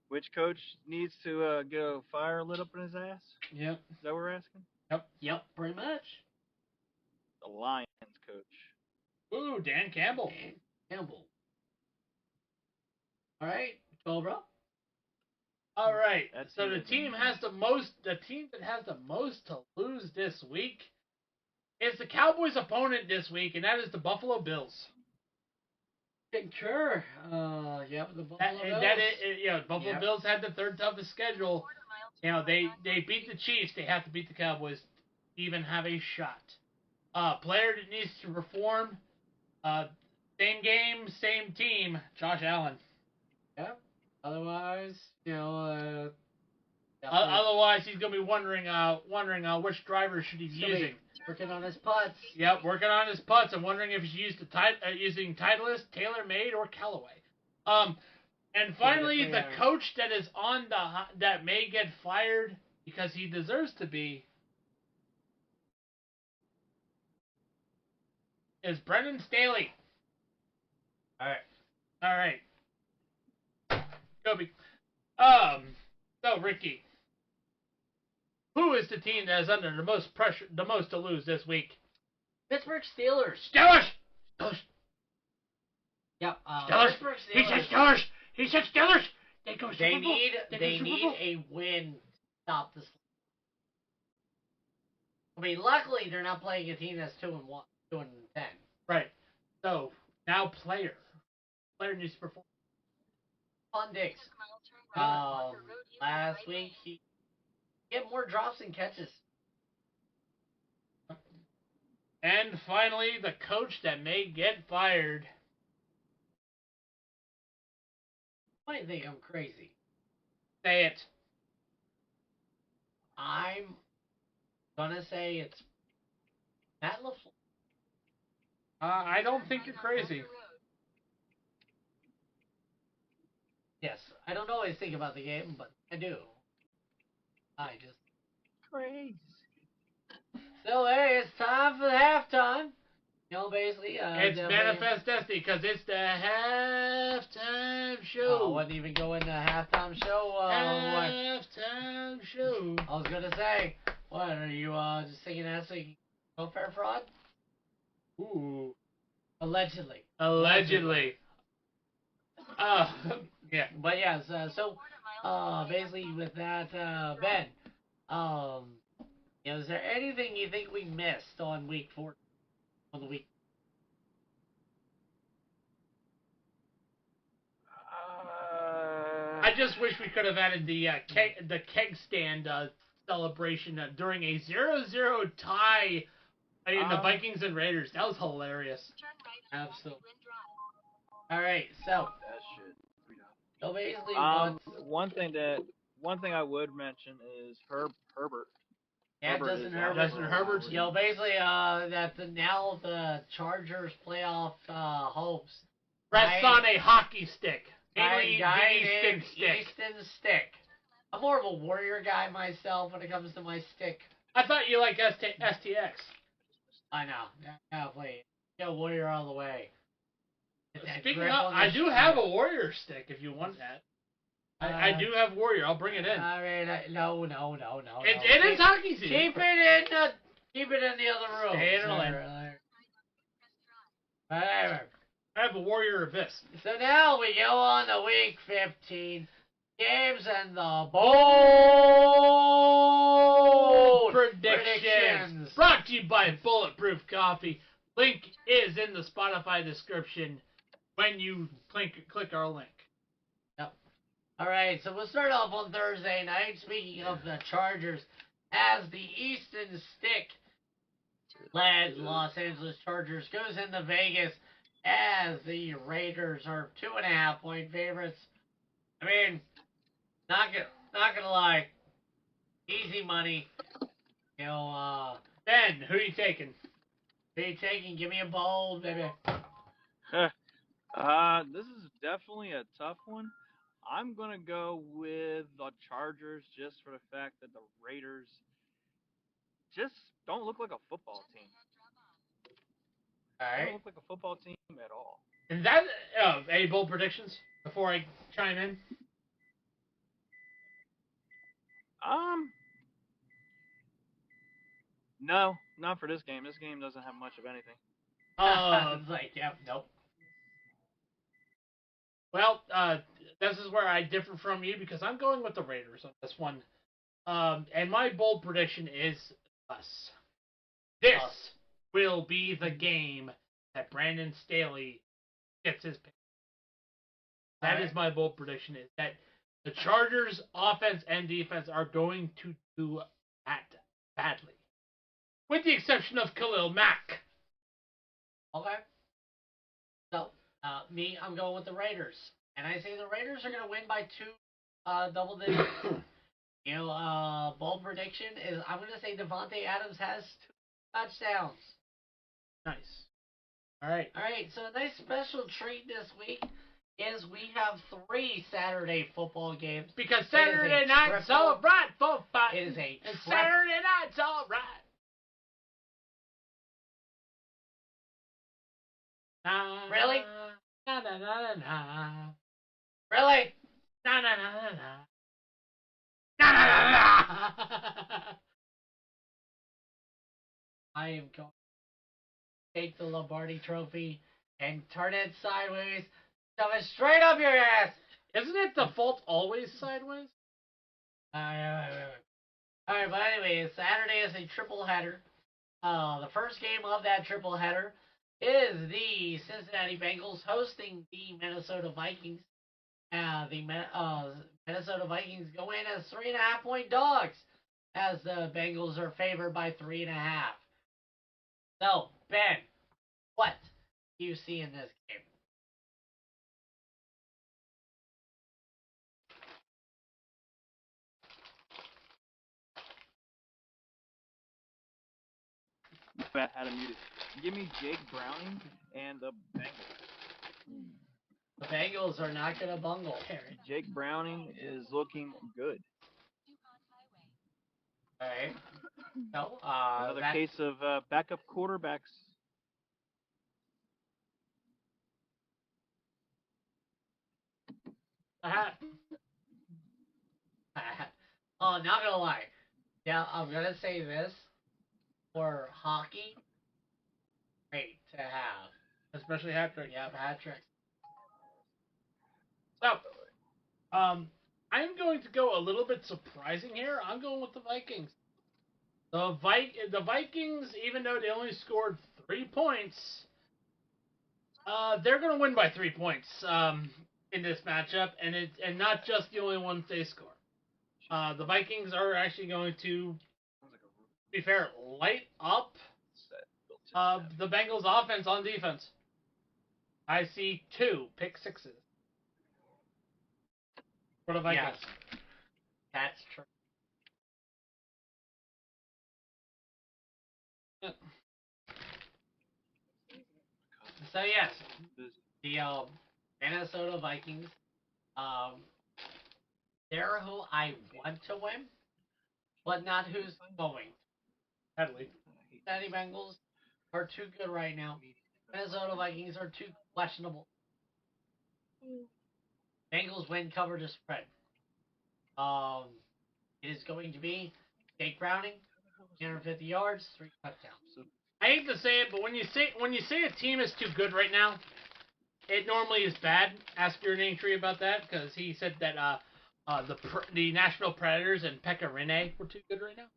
Which coach needs to get a fire lit up in his ass? Yep. Is that what we're asking? Yep, pretty much. The Lions coach. Ooh, Dan Campbell. Dan Campbell. All right, Cobra. All right. That So the is team amazing. has the most. The team that has the most to lose this week is the Cowboys' opponent this week, and that is the Buffalo Bills. Concur. Yep, the Buffalo Bills. Buffalo Bills had the third toughest schedule. They beat the Chiefs. They have to beat the Cowboys to even have a shot. Player that needs to perform. Same game, same team. Josh Allen. Yeah. Otherwise, Otherwise, he's gonna be wondering which driver should he be using. Working on his putts. Yep, working on his putts. I'm wondering if he's using Titleist, TaylorMade, or Callaway. And finally, the coach that is that may get fired because he deserves to be is Brendan Staley. All right. Kobe. So Ricky, who is the team that is under the most pressure, the most to lose this week? Pittsburgh Steelers. Steelers. Yep. Steelers. Pittsburgh Steelers. He said Steelers. He said Steelers. They need a win to stop this. I mean, luckily they're not playing a team that's 2-1, 2-10. Right. So now player needs to perform. Fun Dix. Last week he get more drops and catches. And finally, the coach that may get fired. You might think I'm crazy. Say it. I'm gonna say it's Matt LaFleur. I don't think you're crazy. Yes, I don't always think about the game, but I do. I just Crazy. So hey, it's time for the halftime. Basically, it's Manifest Destiny because it's the halftime show. I wouldn't even go into halftime show. Halftime show. I was gonna say, what are you just singing that so you can go fair fraud? Ooh. Allegedly. Yeah. But yeah, so basically with that, Ben, is there anything you think we missed on week 4? On the week? I just wish we could have added the keg stand celebration during a 0-0 tie in the Vikings and Raiders. That was hilarious. Absolutely. All right, so basically, one thing I would mention is Herbert. Yeah, Justin Herbert. Basically, now the Chargers playoff hopes rests on a hockey stick. Mainly the Easton stick. I'm more of a Warrior guy myself when it comes to my stick. I thought you liked STX. I know. Yeah, please. Warrior all the way. Speaking of, I do have a Warrior stick if you want that. I do have Warrior. I'll bring it in. I mean, no. It is hockey season. Keep it in the other room. Stay in the lane. Whatever. I have a Warrior Abyss. So now we go on to week 15. Games and the bold predictions. Brought to you by Bulletproof Coffee. Link is in the Spotify description when you click our link. Yep. All right, so we'll start off on Thursday night. Speaking of the Chargers, as the Easton Stick led Los Angeles Chargers goes into Vegas as the Raiders are 2.5-point favorites. I mean, not gonna lie, easy money. Ben, who are you taking? Who are you taking? Give me a bold, baby. This is definitely a tough one. I'm gonna go with the Chargers just for the fact that the Raiders just don't look like a football team. All right. They don't look like a football team at all. Is that any bold predictions before I chime in? No, not for this game. This game doesn't have much of anything. Nope. Well, this is where I differ from you because I'm going with the Raiders on this one. And my bold prediction is us. This will be the game that Brandon Staley gets his pick. That is my bold prediction, is that the Chargers' offense and defense are going to do that badly. With the exception of Khalil Mack. Okay. So, I'm going with the Raiders. And I say the Raiders are going to win by 2 double digits. Bold prediction is I'm going to say Devontae Adams has 2 touchdowns. Nice. All right. All right, so a nice special treat this week is we have 3 Saturday football games. Because Saturday night's all right for fighting. It is a and Saturday night's all right. Really? Na na na na na. Really? Na na na na na. Na na na na. I am going to take the Lombardi Trophy and turn it sideways, shove it straight up your ass. Isn't it default always sideways? Alright, but anyway, Saturday is a triple header. The first game of that triple header is the Cincinnati Bengals hosting the Minnesota Vikings. The Minnesota Vikings go in as 3.5-point dogs, as the Bengals are favored by 3.5. So, Ben, what do you see in this game? I had him muted. Give me Jake Browning and the Bengals. The Bengals are not going to bungle. Jake Browning is looking good. All right. So, another case of backup quarterbacks. Oh, not gonna lie. Yeah, I'm gonna say this. For hockey, great to have. Especially hat trick. Yeah, hat tricks. So, I'm going to go a little bit surprising here. I'm going with the Vikings. The Vikings, even though they only scored 3 points, they're going to win by 3 points in this matchup, and not just the only ones they score. The Vikings are actually going to, to be fair, light up the Bengals' offense on defense. I see 2 pick sixes for the Vikings. Yes, that's true. So yes, the Minnesota Vikings, they're who I want to win, but not who's going. Headley. Cincinnati Bengals are too good right now. Minnesota Vikings are too questionable. Bengals win, cover the spread. It is going to be Jake Browning, 350 yards, 3 touchdowns. I hate to say it, but when you say a team is too good right now, it normally is bad. Ask your name tree about that, because he said that the Nashville Predators and Pekka Rinne were too good right now,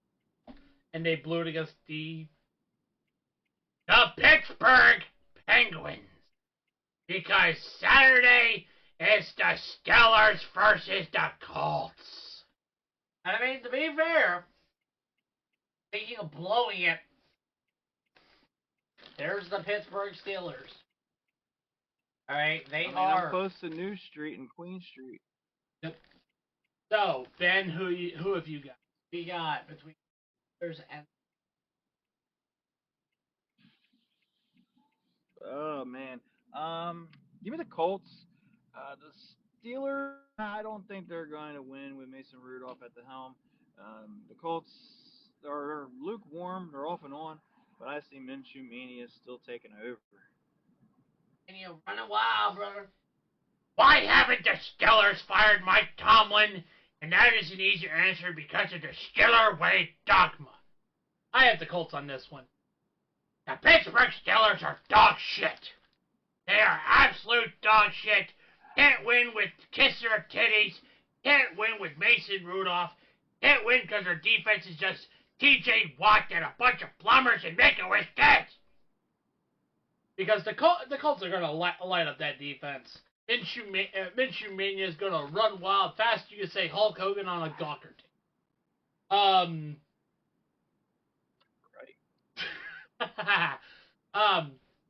and they blew it against the Pittsburgh Penguins, because Saturday is the Steelers versus the Colts. I mean, to be fair, speaking of blowing it, there's the Pittsburgh Steelers. All right, I'm close to New Street and Queen Street. Yep. So, Ben, who have you got? We got between Steelers and. Oh man, give me the Colts. The Steelers, I don't think they're going to win with Mason Rudolph at the helm. The Colts are lukewarm. They're off and on, but I see Minshew Mania still taking over. And you run a while, brother. Why haven't the Steelers fired Mike Tomlin? And that is an easy answer because of the Steeler way dogma. I have the Colts on this one. The Pittsburgh Steelers are dog shit. They are absolute dog shit. Can't win with Kisser Titties. Can't win with Mason Rudolph. Can't win because their defense is just T.J. Watt and a bunch of plumbers and Make-A-Wish kids. Because the Colts are going to light up that defense. Minshew Mania is going to run wild fast. You can say Hulk Hogan on a Gawker team. Right.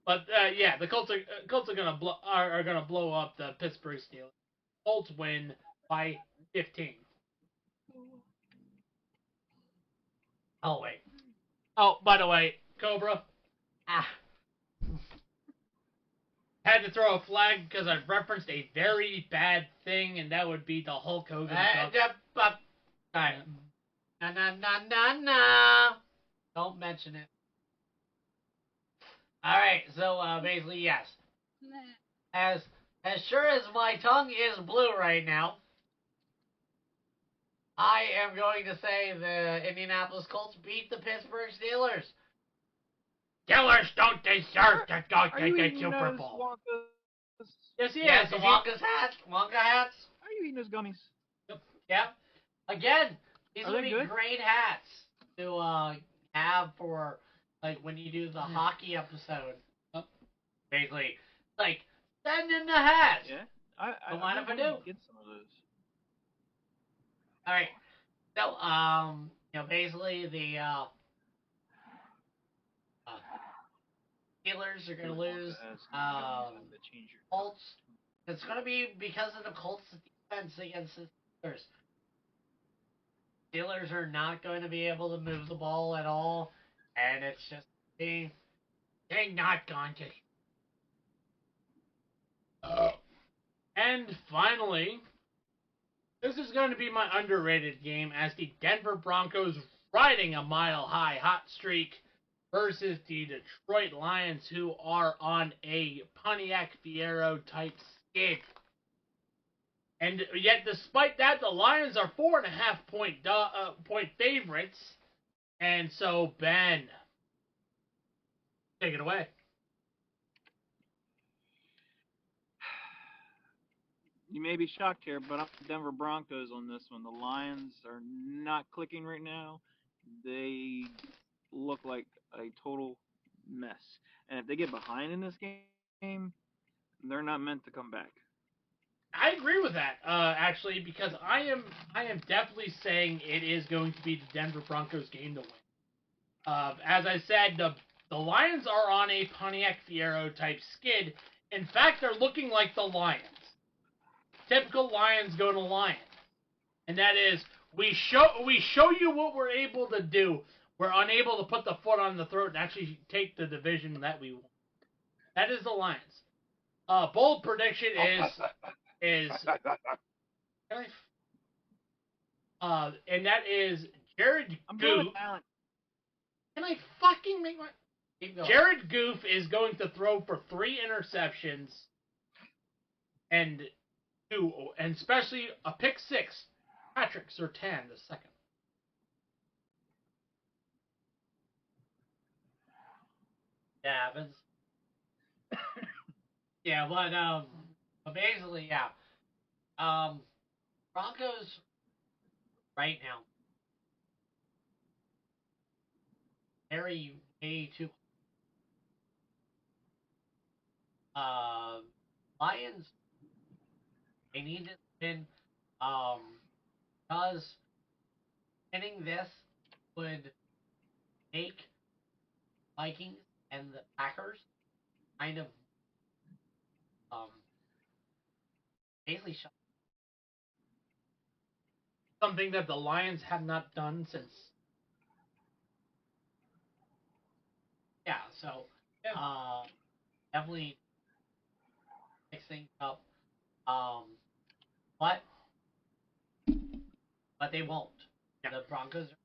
But yeah, the Colts are gonna blow up the Pittsburgh Steelers. Colts win by 15. Oh, wait. Oh, by the way, Cobra. Ah. Had to throw a flag because I referenced a very bad thing, and that would be the Hulk Hogan. Alright. No. Don't mention it. Alright, so basically, yes. As sure as my tongue is blue right now, I am going to say the Indianapolis Colts beat the Pittsburgh Steelers. Steelers don't deserve to go to the eating Super those Bowl. Wonkas? Yes, he Yes, is. the Wonka hats. Are you eating those gummies? Yep. Again, these Are would they be good? great hats to have for like when you do the hockey episode. Basically, like send in the hats. Yeah. I Don't mind if I might do. Get some of those. All right. So basically the Steelers are going to lose. Colts. It's going to be because of the Colts' defense against the Steelers. Steelers are not going to be able to move the ball at all, and it's just they're not going to. And finally, this is going to be my underrated game as the Denver Broncos riding a mile-high hot streak versus the Detroit Lions, who are on a Pontiac Fiero type skid. And yet, despite that, the Lions are 4.5 point favorites. And so, Ben, take it away. You may be shocked here, but I'm Denver Broncos on this one. The Lions are not clicking right now. They look like a total mess. And if they get behind in this game, they're not meant to come back. I agree with that, actually, because I am definitely saying it is going to be the Denver Broncos game to win. As I said, the Lions are on a Pontiac Fiero type skid. In fact, they're looking like the Lions. Typical Lions go to Lion. And that is, we show you what we're able to do. We're unable to put the foot on the throat and actually take the division that we want. That is the Lions. Bold prediction is and that is Jared Goof. Can I fucking make my... Jared Goof is going to throw for 3 interceptions and especially a pick 6. Patrick Surtain the second. Yeah, happens. Yeah, but basically, yeah. Broncos right now way too. Lions, they need to win. Because winning this would make Vikings and the Packers kind of basically shut. Something that the Lions have not done since. Yeah, so definitely mix things up. But they won't. Yeah. The Broncos are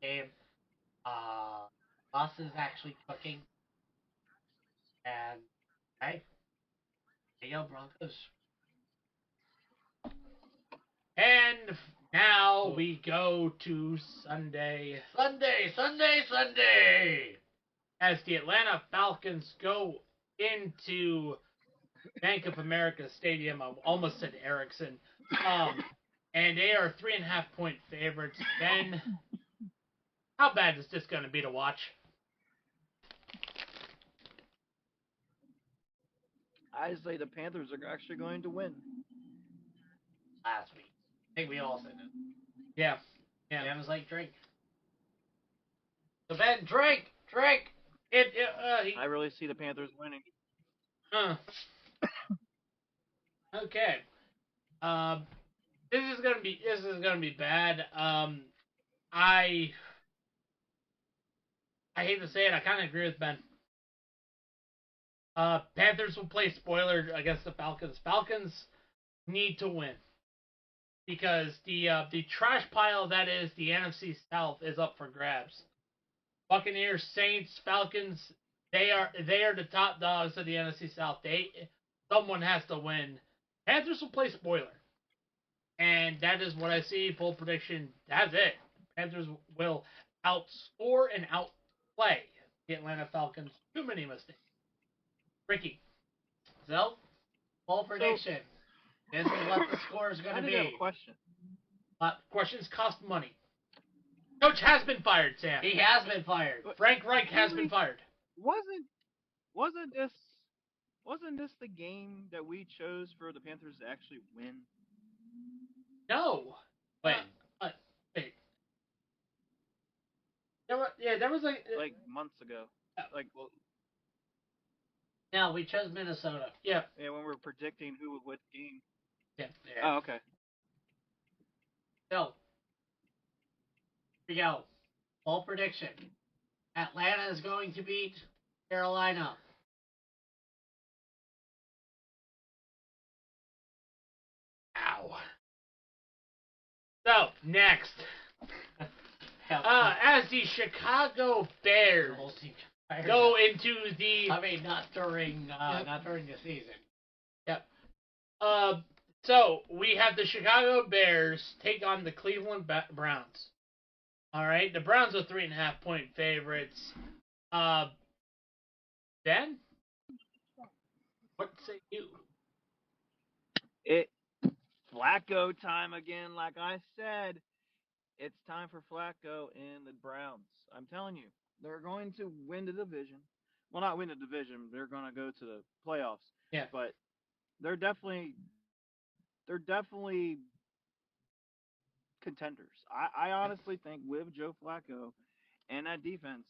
game. Bus is actually cooking. And hey, there you go, Broncos. And now we go to Sunday. Sunday! As the Atlanta Falcons go into Bank of America Stadium. I almost said Ericsson. And they are 3.5-point favorites. Ben, how bad is this going to be to watch? I say the Panthers are actually going to win. Last week. I think we all said it. Yeah. Dan was like, drink. So Ben, drink! I really see the Panthers winning. Okay. This is gonna be bad. I hate to say it, I kind of agree with Ben. Panthers will play spoiler against the Falcons. Falcons need to win because the trash pile that is the NFC South is up for grabs. Buccaneers, Saints, Falcons, they are the top dogs of the NFC South. Someone has to win. Panthers will play spoiler. And that is what I see. Full prediction. That's it. Panthers will outscore and outplay the Atlanta Falcons. Too many mistakes. Ricky. So, full prediction. This is what the score is going to be. I have a question. Questions cost money. Coach has been fired, Sam. He has been fired. Frank Reich has been fired. Wasn't this the game that we chose for the Panthers to actually win? No. When? Wait. There was like months ago. No, we chose Minnesota. Yeah. Yeah, when we were predicting who would win the game. Yeah. Oh, okay. So, here we go. Full prediction. Atlanta is going to beat Carolina. Ow. So, next. As the Chicago Bears go into the... not during the season. Yep. So, we have the Chicago Bears take on the Cleveland Browns. All right, the Browns are 3.5-point favorites. Ben? What say you? Flacco time again, like I said. It's time for Flacco and the Browns. I'm telling you, they're going to win the division. Well, not win the division. They're going to go to the playoffs. Yeah. But they're definitely contenders. I honestly think with Joe Flacco and that defense,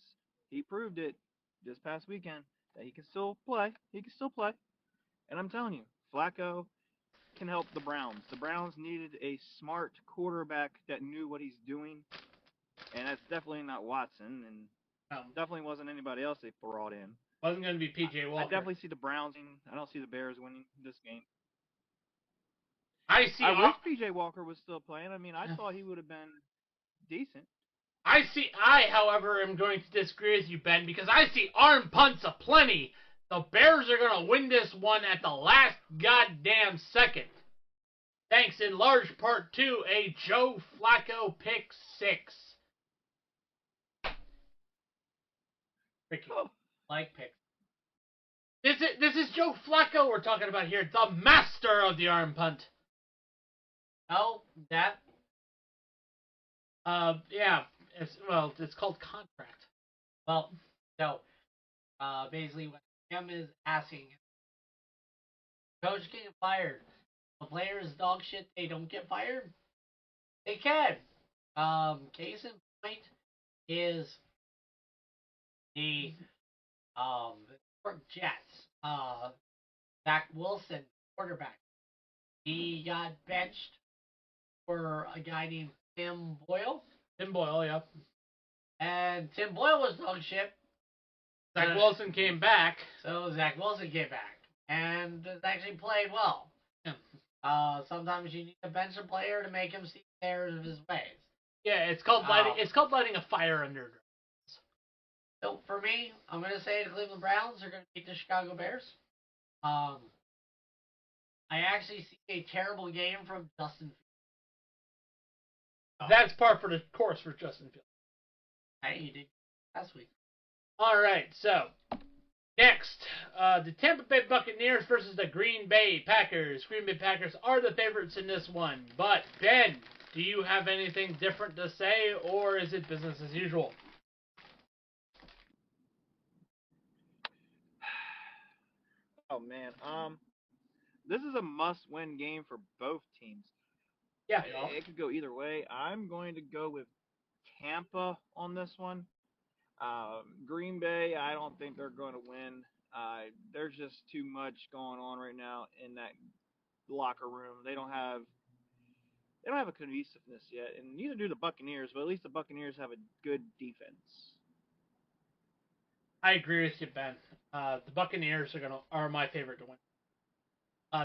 he proved it this past weekend that he can still play. And I'm telling you, Flacco can help the Browns. The Browns needed a smart quarterback that knew what he's doing, and that's definitely not Watson, and definitely wasn't anybody else they brought in. Wasn't going to be P.J. Walker. I definitely see the Browns. I don't see the Bears winning this game. I wish P.J. Walker was still playing. I mean, I thought he would have been decent. I, however, am going to disagree with you, Ben, because I see arm punts aplenty. The Bears are going to win this one at the last goddamn second. Thanks in large part to a Joe Flacco pick six. Ricky, like pick. This is Joe Flacco we're talking about here, the master of the arm punt. Oh, that? Yeah. It's called contract. Well, no. Basically, what Sam is asking, coach getting fired. The players dog shit, they don't get fired. They can. Case in point is the New York Jets. Zach Wilson, quarterback. He got benched for a guy named Tim Boyle. Tim Boyle, yeah. And Tim Boyle was dog shit. Zach Wilson came back. So Zach Wilson came back and actually played well. Yeah. Sometimes you need to bench a player to make him see the errors of his ways. Yeah, it's called lighting a fire under. So for me, I'm gonna say the Cleveland Browns are gonna beat the Chicago Bears. I actually see a terrible game from Justin Fields. That's par for the course for Justin Fields. Hey, he did last week. All right, so Next, the Tampa Bay Buccaneers versus the Green Bay Packers. Green Bay Packers are the favorites in this one. But, Ben, do you have anything different to say, or is it business as usual? Oh man, this is a must-win game for both teams. Yeah. It could go either way. I'm going to go with Tampa on this one. Green Bay, I don't think they're going to win. There's just too much going on right now in that locker room. They don't have a cohesiveness yet, and neither do the Buccaneers. But at least the Buccaneers have a good defense. I agree with you, Ben. The Buccaneers are my favorite to win.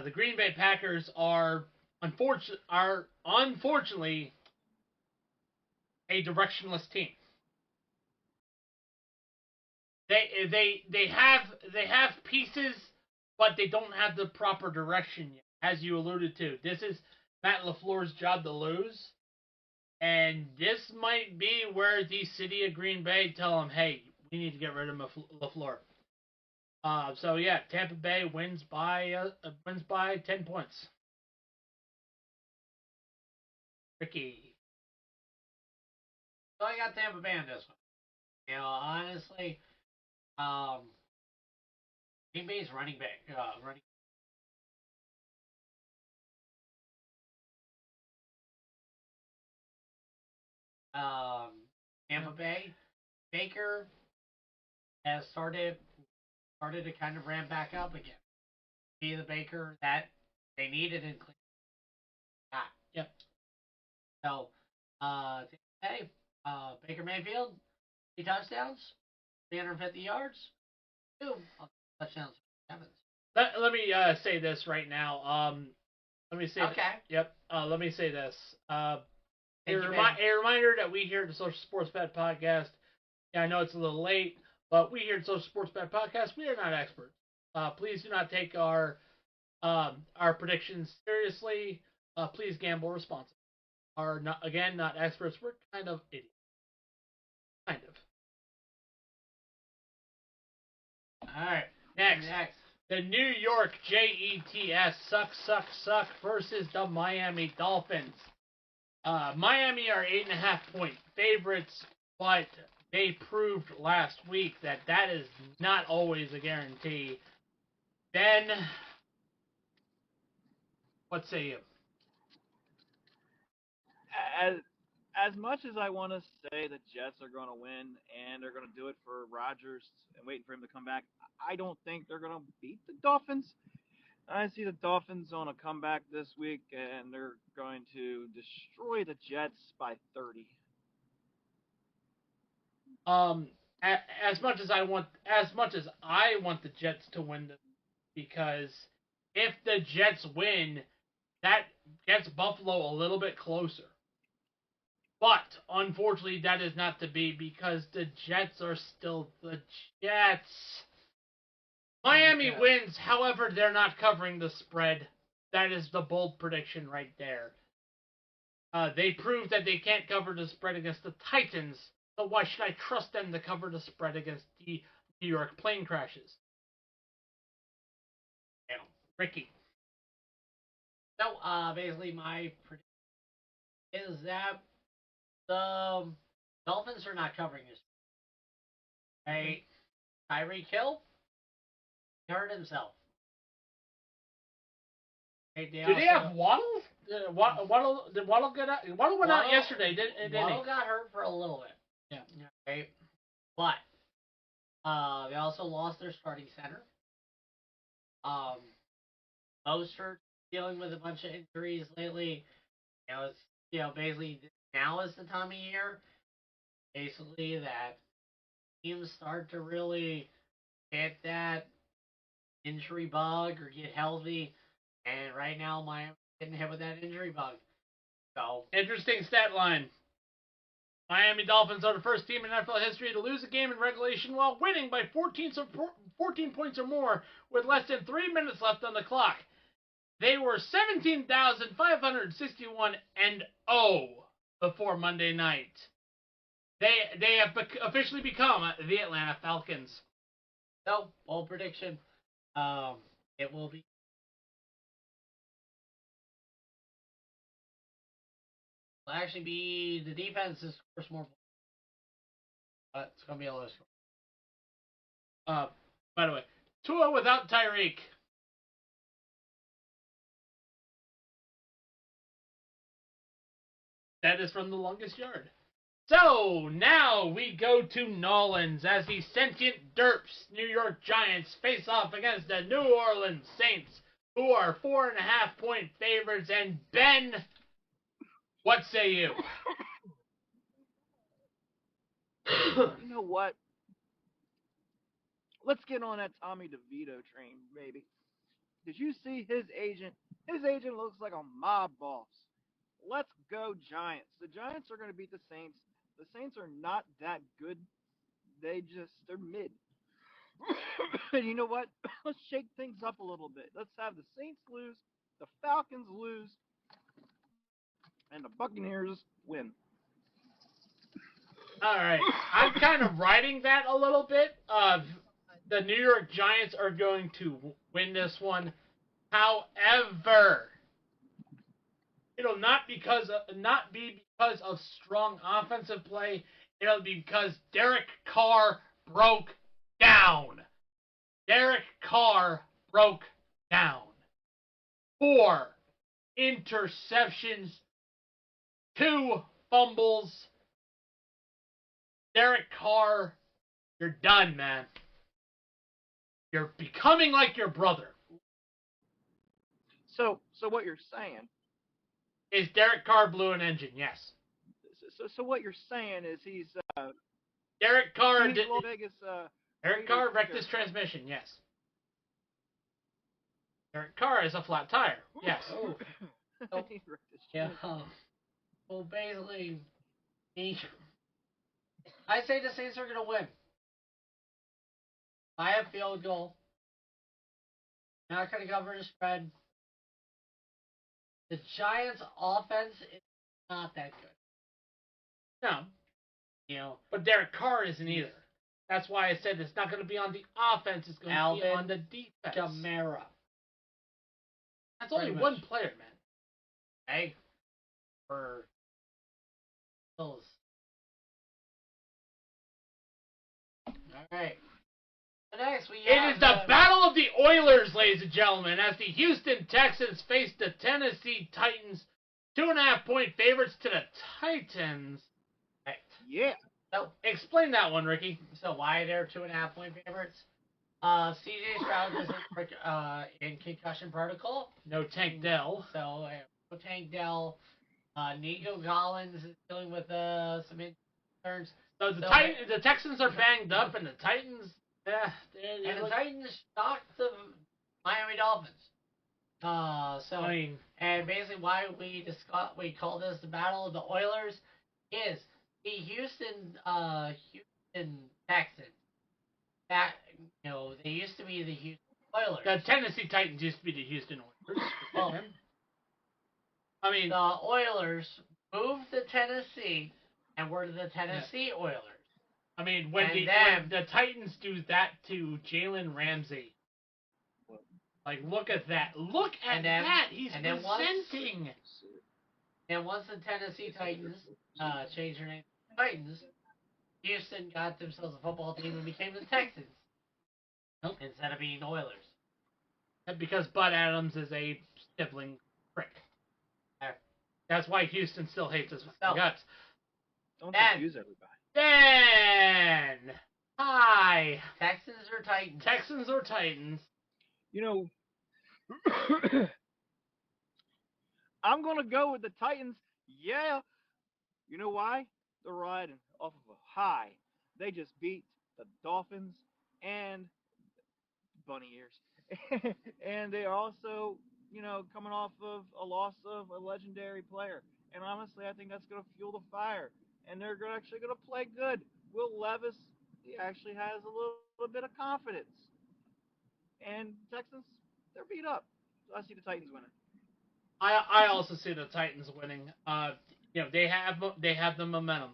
The Green Bay Packers are unfortunately a directionless team. They have pieces, but they don't have the proper direction yet. As you alluded to, this is Matt LaFleur's job to lose, and this might be where the city of Green Bay tell him, "Hey, we need to get rid of LaFleur." So yeah, Tampa Bay wins by 10 points. Ricky. So I got Tampa Bay on this one. You know, honestly, Green Bay's running back, Tampa Bay, Baker has started to kind of ramp back up again. Be the Baker that they needed in Cleveland. Yep. So, hey, Baker Mayfield, 3 touchdowns, 350 yards, 2 touchdowns. Let me say this right now. Let me say. Okay. Yep. Let me say this. A reminder that we here at the Social Sportspad podcast. Yeah, I know it's a little late, but we here at Social Sportspad podcast, we are not experts. Please do not take our predictions seriously. Please gamble responsibly. Are not experts. We're kind of idiots. Kind of. All right. Next. The New York Jets suck versus the Miami Dolphins. Miami are 8.5-point favorites, but they proved last week that is not always a guarantee. Ben, what say you? As much as I want to say the Jets are going to win and they're going to do it for Rodgers and waiting for him to come back, I don't think they're going to beat the Dolphins. I see the Dolphins on a comeback this week, and they're going to destroy the Jets by 30. As much as I want the Jets to win, because if the Jets win, that gets Buffalo a little bit closer. But unfortunately, that is not to be because the Jets are still the Jets. Miami wins, however, they're not covering the spread. That is the bold prediction right there. They proved that they can't cover the spread against the Titans, so why should I trust them to cover the spread against the New York plane crashes? Ricky. So, basically, my prediction is that the Dolphins are not covering this. Hey, Tyreek Hill hurt himself. Hey, do they have Waddle? Waddle went out yesterday, didn't Waddle got hurt for a little bit. Yeah. Okay. But they also lost their starting center. Mostert dealing with a bunch of injuries lately. It's basically now is the time of year basically that teams start to really get that injury bug or get healthy. And right now, Miami's getting hit with that injury bug. So interesting stat line. Miami Dolphins are the first team in NFL history to lose a game in regulation while winning by 14 points or more with less than 3 minutes left on the clock. They were 17,561 and 0 before Monday night. They have officially become the Atlanta Falcons. No, bold prediction. It will be. Will actually be the defense is scores more points. But it's gonna be a low score. By the way, Tua without Tyreek. That is from the longest yard. So, now we go to Nolans as the sentient derps New York Giants face off against the New Orleans Saints, who are 4.5-point favorites. And Ben, what say you? You know what? Let's get on that Tommy DeVito train, baby. Did you see his agent? His agent looks like a mob boss. Let's go Giants. The Giants are going to beat the Saints. The Saints are not that good. They're mid. And you know what? Let's shake things up a little bit. Let's have the Saints lose, the Falcons lose, and the Buccaneers win. All right. I'm kind of riding that a little bit. The New York Giants are going to win this one. However, it'll not be because of strong offensive play. It'll be because Derek Carr broke down. Derek Carr broke down. 4 interceptions, 2 fumbles. Derek Carr, you're done, man. You're becoming like your brother. So what you're saying is Derek Carr blew an engine? Yes. So what you're saying is he's Derek Carr did Vegas. Derek Carr wrecked his transmission. Yes. Derek Carr is a flat tire. Yes. Oh. Yeah. Well, basically, I say the Saints are gonna win. By a field goal. Not gonna cover the spread. The Giants' offense is not that good. No. You know, but Derek Carr isn't either. That's why I said it's not going to be on the offense. It's going to be on the defense. Kamara. That's only one player, man. Hey, for those. All right. Next, it is the Battle of the Oilers, ladies and gentlemen, as the Houston Texans face the Tennessee Titans. 2.5-point favorites to the Titans. Right. Yeah. So explain that one, Ricky. So why they're 2.5-point favorites? CJ Stroud is in concussion protocol. No Tank Dell. So no Tank Dell. Nico Collins is dealing with some concerns. So the Texans are banged up, and the Titans. The Titans shocked the Miami Dolphins. And basically why we call this the Battle of the Oilers is the Houston Texans. That they used to be the Houston Oilers. The Tennessee Titans used to be the Houston Oilers. Well, the Oilers moved to Tennessee and were the Tennessee Oilers. I mean, when the Titans do that to Jalen Ramsey, like, look at that. Look at that. He's presenting. And once the Tennessee Titans changed their name to Titans, Houston got themselves a football team and became the Texans. Instead of being Oilers. Because Bud Adams is a sibling prick. That's why Houston still hates us guts. Don't confuse everybody. Dan! Hi! Texans or Titans? Texans or Titans? You know, I'm going to go with the Titans. Yeah. You know why? They're riding off of a high. They just beat the Dolphins and bunny ears. And they are also, coming off of a loss of a legendary player. And honestly, I think that's going to fuel the fire. And they're actually going to play good. Will Levis, he actually has a little bit of confidence. And Texans, they're beat up. So I see the Titans winning. I also see the Titans winning. They have the momentum.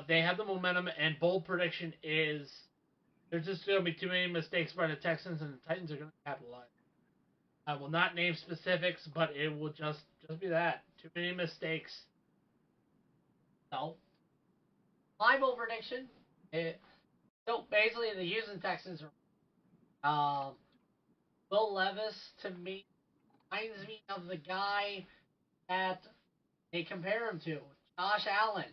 They have the momentum, and bold prediction is There's just going to be too many mistakes by the Texans, and the Titans are going to capitalize. I will not name specifics, but it will just be that. Too many mistakes. So, my bold prediction. So basically, the Houston Texans are. Will Levis to me reminds me of the guy that they compare him to, Josh Allen.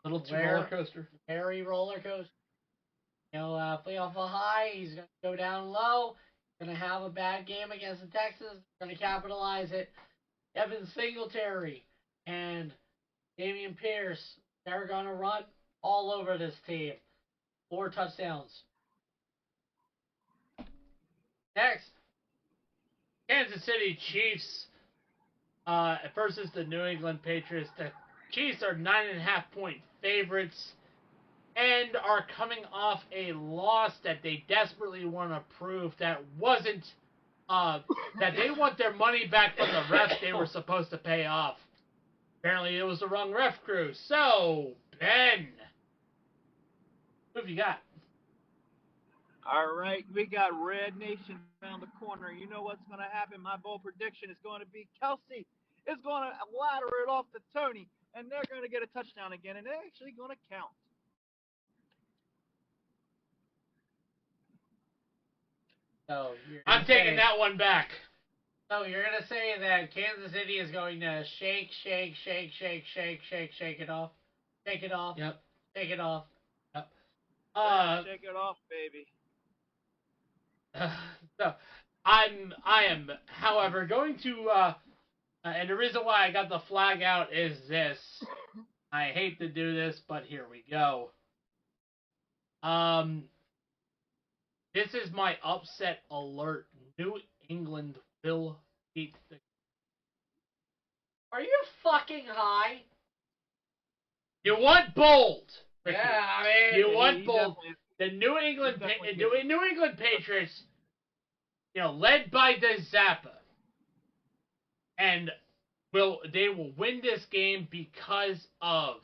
Little too roller coaster. Very roller coaster. Play off a high, he's going to go down low. Going to have a bad game against the Texans. Going to capitalize it. Evan Singletary and Damian Pierce, they're going to run all over this team. 4 touchdowns. Next. Kansas City Chiefs versus the New England Patriots. The Chiefs are 9.5-point favorites and are coming off a loss that they desperately want to prove that wasn't that they want their money back from the refs they were supposed to pay off. Apparently, it was the wrong ref crew. So, Ben, who have you got? All right, we got Red Nation around the corner. You know what's going to happen? My bold prediction is going to be Kelsey is going to ladder it off to Tony, and they're going to get a touchdown again, and they're actually going to count. So I'm taking that one back. So you're going to say that Kansas City is going to shake it off? Shake it off? Yep. Shake it off? Yep. Shake it off, baby. So, I am, however, going to, and the reason why I got the flag out is this. I hate to do this, but here we go. This is my upset alert. New England will beat the... Are you fucking high? You want bold. Ricky. Yeah, I mean... You want bold. The New England Patriots, led by the Zappa, and they will win this game because of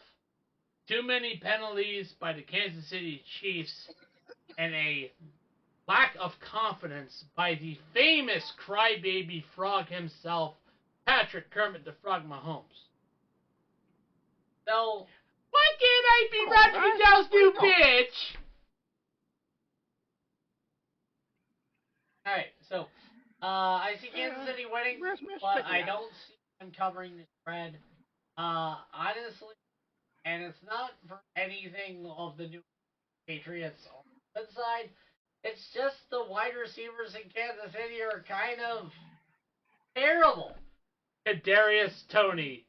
too many penalties by the Kansas City Chiefs and a lack of confidence by the famous crybaby frog himself, Patrick Kermit the Frog Mahomes. So, why can't I be Roger Goodell's new bitch? Alright, so, I see Kansas City winning, but I don't see them covering the spread. Honestly, and it's not for anything of the new Patriots on the good side. It's just the wide receivers in Kansas City are kind of terrible. Kadarius Toney,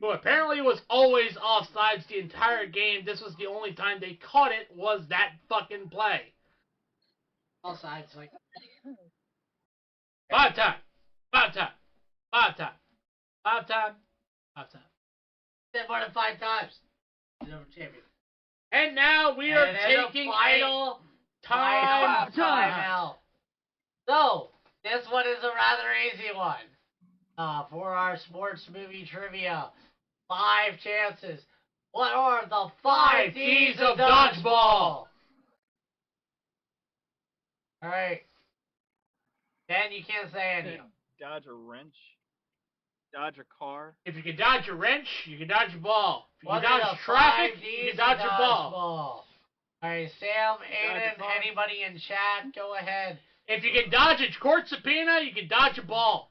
who apparently was always offsides the entire game. This was the only time they caught it, was that fucking play. Offsides, like... Five time. Said more than 5 times. Champion. And now we are taking final time out. So, this one is a rather easy one. For our sports movie trivia, 5 chances. What are the 5 D's of dodgeball? Alright. Ben, you can't say any. Dodge a wrench. Dodge a car. If you can dodge a wrench, you can dodge a ball. If you What can are dodge the traffic, 5 you D's can dodge of a ball. Alright, Sam, Aiden, anybody in chat, go ahead. If you can dodge a court subpoena, you can dodge a ball.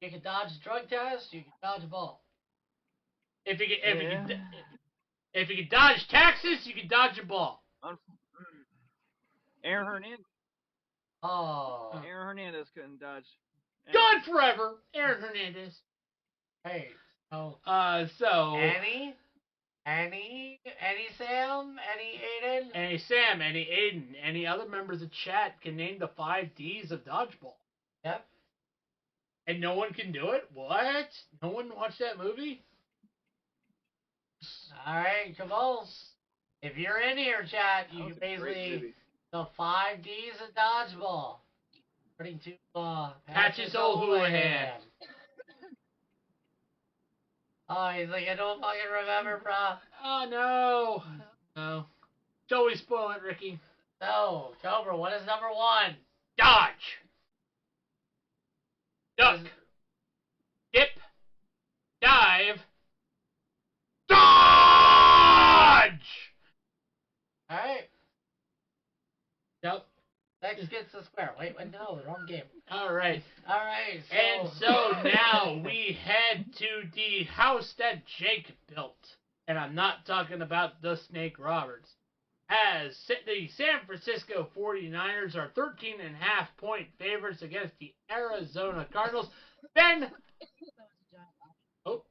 You can dodge a drug test, you can dodge a ball. If you can dodge taxes, you can dodge a ball. Aaron Hernandez. Oh. Aaron Hernandez couldn't dodge. Gone forever, Aaron Hernandez. Hey, so. Any Sam, any Aiden? Any Sam, any Aiden, any other members of chat can name the 5 D's of dodgeball. Yep. And no one can do it? What? No one watched that movie? Alright, come on. If you're in here, chat, you can basically the 5 D's of dodgeball. According to Patches O'Houlihan. Oh, he's like, I don't fucking remember, bro. Oh, no. No. Shall we spoil it, Ricky? So, Cobra, what is number 1? Dodge. Duck. Dip. Dive. Dodge! Alright. Yep. X gets the square. Wait, no, the wrong game. Alright. Alright, so... And so now we head to the house that Jake built. And I'm not talking about the Snake Roberts. As the San Francisco 49ers are 13.5-point favorites against the Arizona Cardinals. Ben. Oh,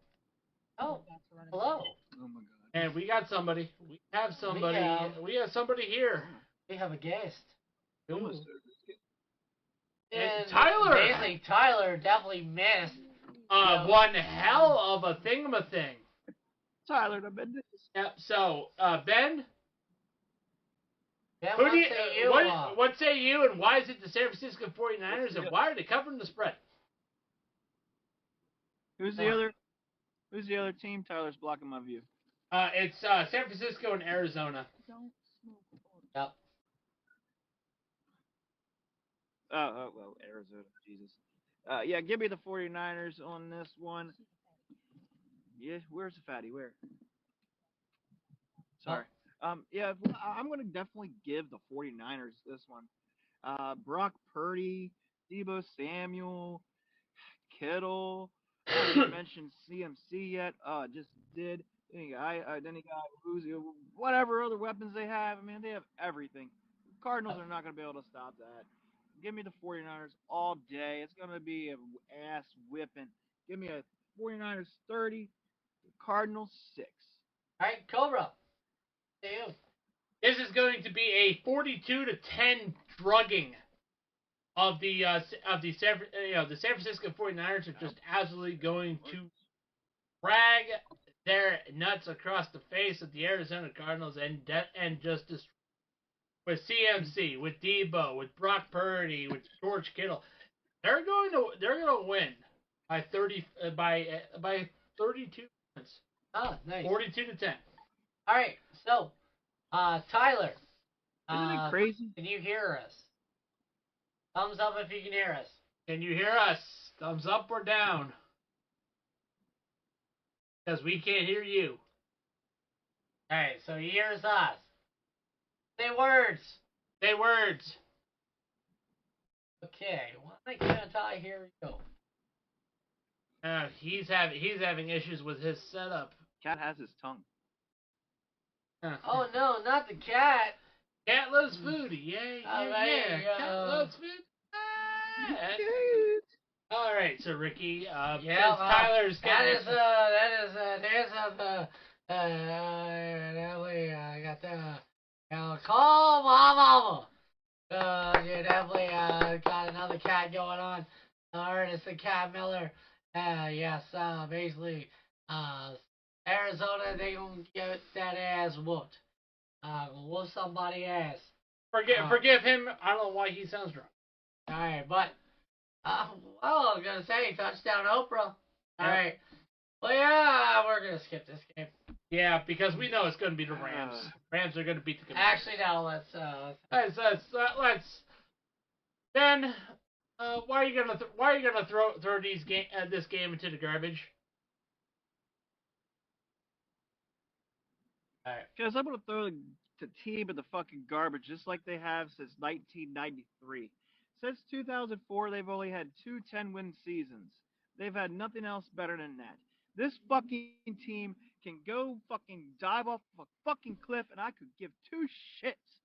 hello. Oh my god. And we got somebody. We have somebody. We have somebody here. We have a guest. Ooh. And Tyler. Basically, Tyler definitely missed. One hell of a thingamathing. Tyler, the been Yep. So, Ben. Ben, Who do you, say you? what say you, and why is it the San Francisco 49ers, and why are they covering the spread? Who's the other team? Tyler's blocking my view. It's San Francisco and Arizona. Yep. Well, Arizona, Jesus. Yeah, give me the 49ers on this one. Yeah, where's the fatty? Where? Sorry. Yeah, I'm going to definitely give the 49ers this one. Brock Purdy, Deebo Samuel, Kittle. I haven't mentioned CMC yet. Just did. Then you got Uzi, whatever other weapons they have. I mean, they have everything. Cardinals are not going to be able to stop that. Give me the 49ers all day. It's going to be an ass whipping. Give me a 49ers 30, the Cardinals 6. All right, Cobra. To you. This is going to be a 42-10 drugging of the San Francisco 49ers are just absolutely going to drag their nuts across the face of the Arizona Cardinals and just destroy with CMC, with Deebo, with Brock Purdy, with George Kittle. They're going to win by 32 points. Oh, nice. 42-10. All right, so Tyler. Isn't it crazy? Can you hear us? Thumbs up if you can hear us. Can you hear us? Thumbs up or down? Because we can't hear you. All right, so he hears us. Say words. Say words. Okay, why can't I hear you? He's having issues with his setup. Cat has his tongue. Oh no, not the cat. Cat loves food. Yeah. Cat loves food. All right, so Ricky, Tyler's definitely got the call my mama. You definitely got another cat going on. Ernest the Cat Miller. Yes, basically, Arizona, they gonna get that ass whooped. Whoop somebody ass. Forgive him. I don't know why he sounds drunk. All right, but well, I was gonna say touchdown Oprah. All right. Well, yeah, we're gonna skip this game. Yeah, because we know it's gonna be the Rams. Rams are gonna beat the Commanders. Actually, no. Let's. Ben, why are you gonna throw this game into the garbage? All right. Because I'm gonna throw the team in the fucking garbage, just like they have since 1993. Since 2004, they've only had 2 10-win seasons. They've had nothing else better than that. This fucking team can go fucking dive off a fucking cliff, and I could give two shits.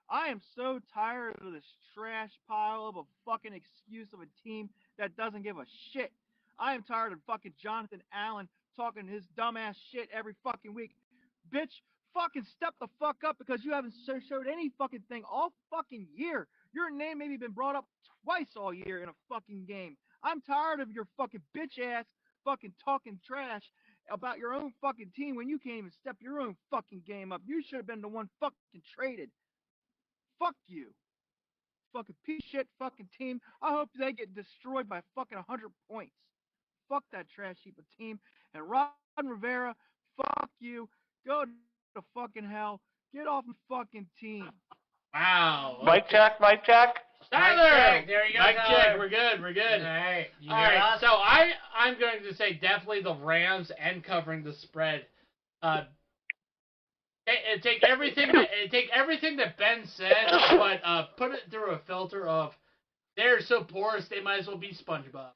I am so tired of this trash pile of a fucking excuse of a team that doesn't give a shit. I am tired of fucking Jonathan Allen talking his dumbass shit every fucking week. Bitch, fucking step the fuck up because you haven't showed any fucking thing all fucking year. Your name maybe been brought up twice all year in a fucking game. I'm tired of your fucking bitch ass fucking talking trash about your own fucking team when you can't even step your own fucking game up. You should have been the one fucking traded. Fuck you. Fucking piece of shit fucking team. I hope they get destroyed by fucking 100 points. Fuck that trash heap of team. And Ron Rivera, fuck you. Go to fucking hell. Get off my fucking team. Wow. Mic check, mic check. Tyler! There you go, Mic Tyler. check, we're good. All right. You All hear right, us? so I'm going to say definitely the Rams and covering the spread. Take everything that Ben said, but put it through a filter of they're so porous they might as well be SpongeBob.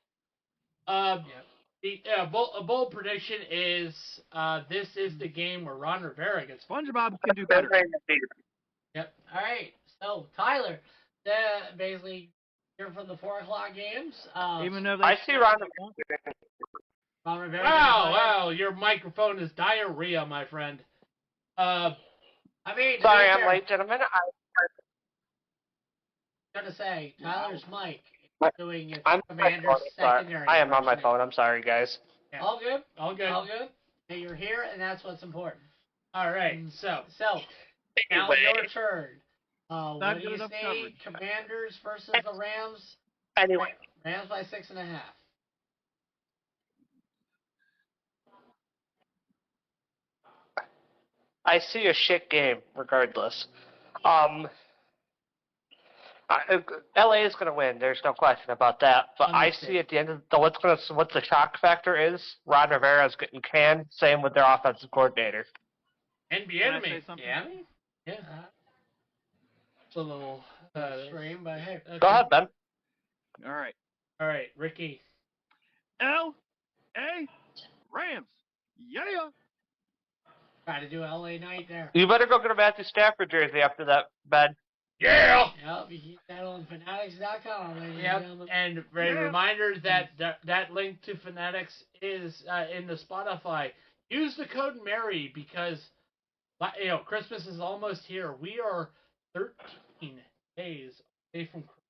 A bold prediction is this is the game where Ron Rivera gets. SpongeBob can do better. Yep. All right. So Tyler, basically here from the 4 o'clock games. Even though I see Ron. Ron Rivera. Wow, your microphone is diarrhea, my friend. I mean, Sorry, I'm late, gentlemen. I'm gonna say Tyler's mic My- is doing its I'm Commander's secondary. I am on my version. phone. I'm sorry, guys. Yeah. All good. All good. All good. Hey, you're here, and that's what's important. All right, so now your turn. What do you enough say? coverage. Commanders versus the Rams. Anyway, Rams by 6.5. I see a shit game regardless. LA is going to win. There's no question about that. But I see at the end of what the shock factor is. Ron Rivera's getting canned. Same with their offensive coordinator. NBA to me. Yeah. Yeah. It's a little Stream, but hey. okay. Go ahead, Ben. All right, Ricky. L.A. Rams. Yeah. Try to do LA night there. You better go get a Matthew Stafford jersey after that, Ben. Yeah. Yep, you keep that on fanatics.com, ladies and Yep, gentlemen. and reminder that link to Fanatics is in the Spotify. Use the code Mary because Christmas is almost here. We are 13 days away from Christmas.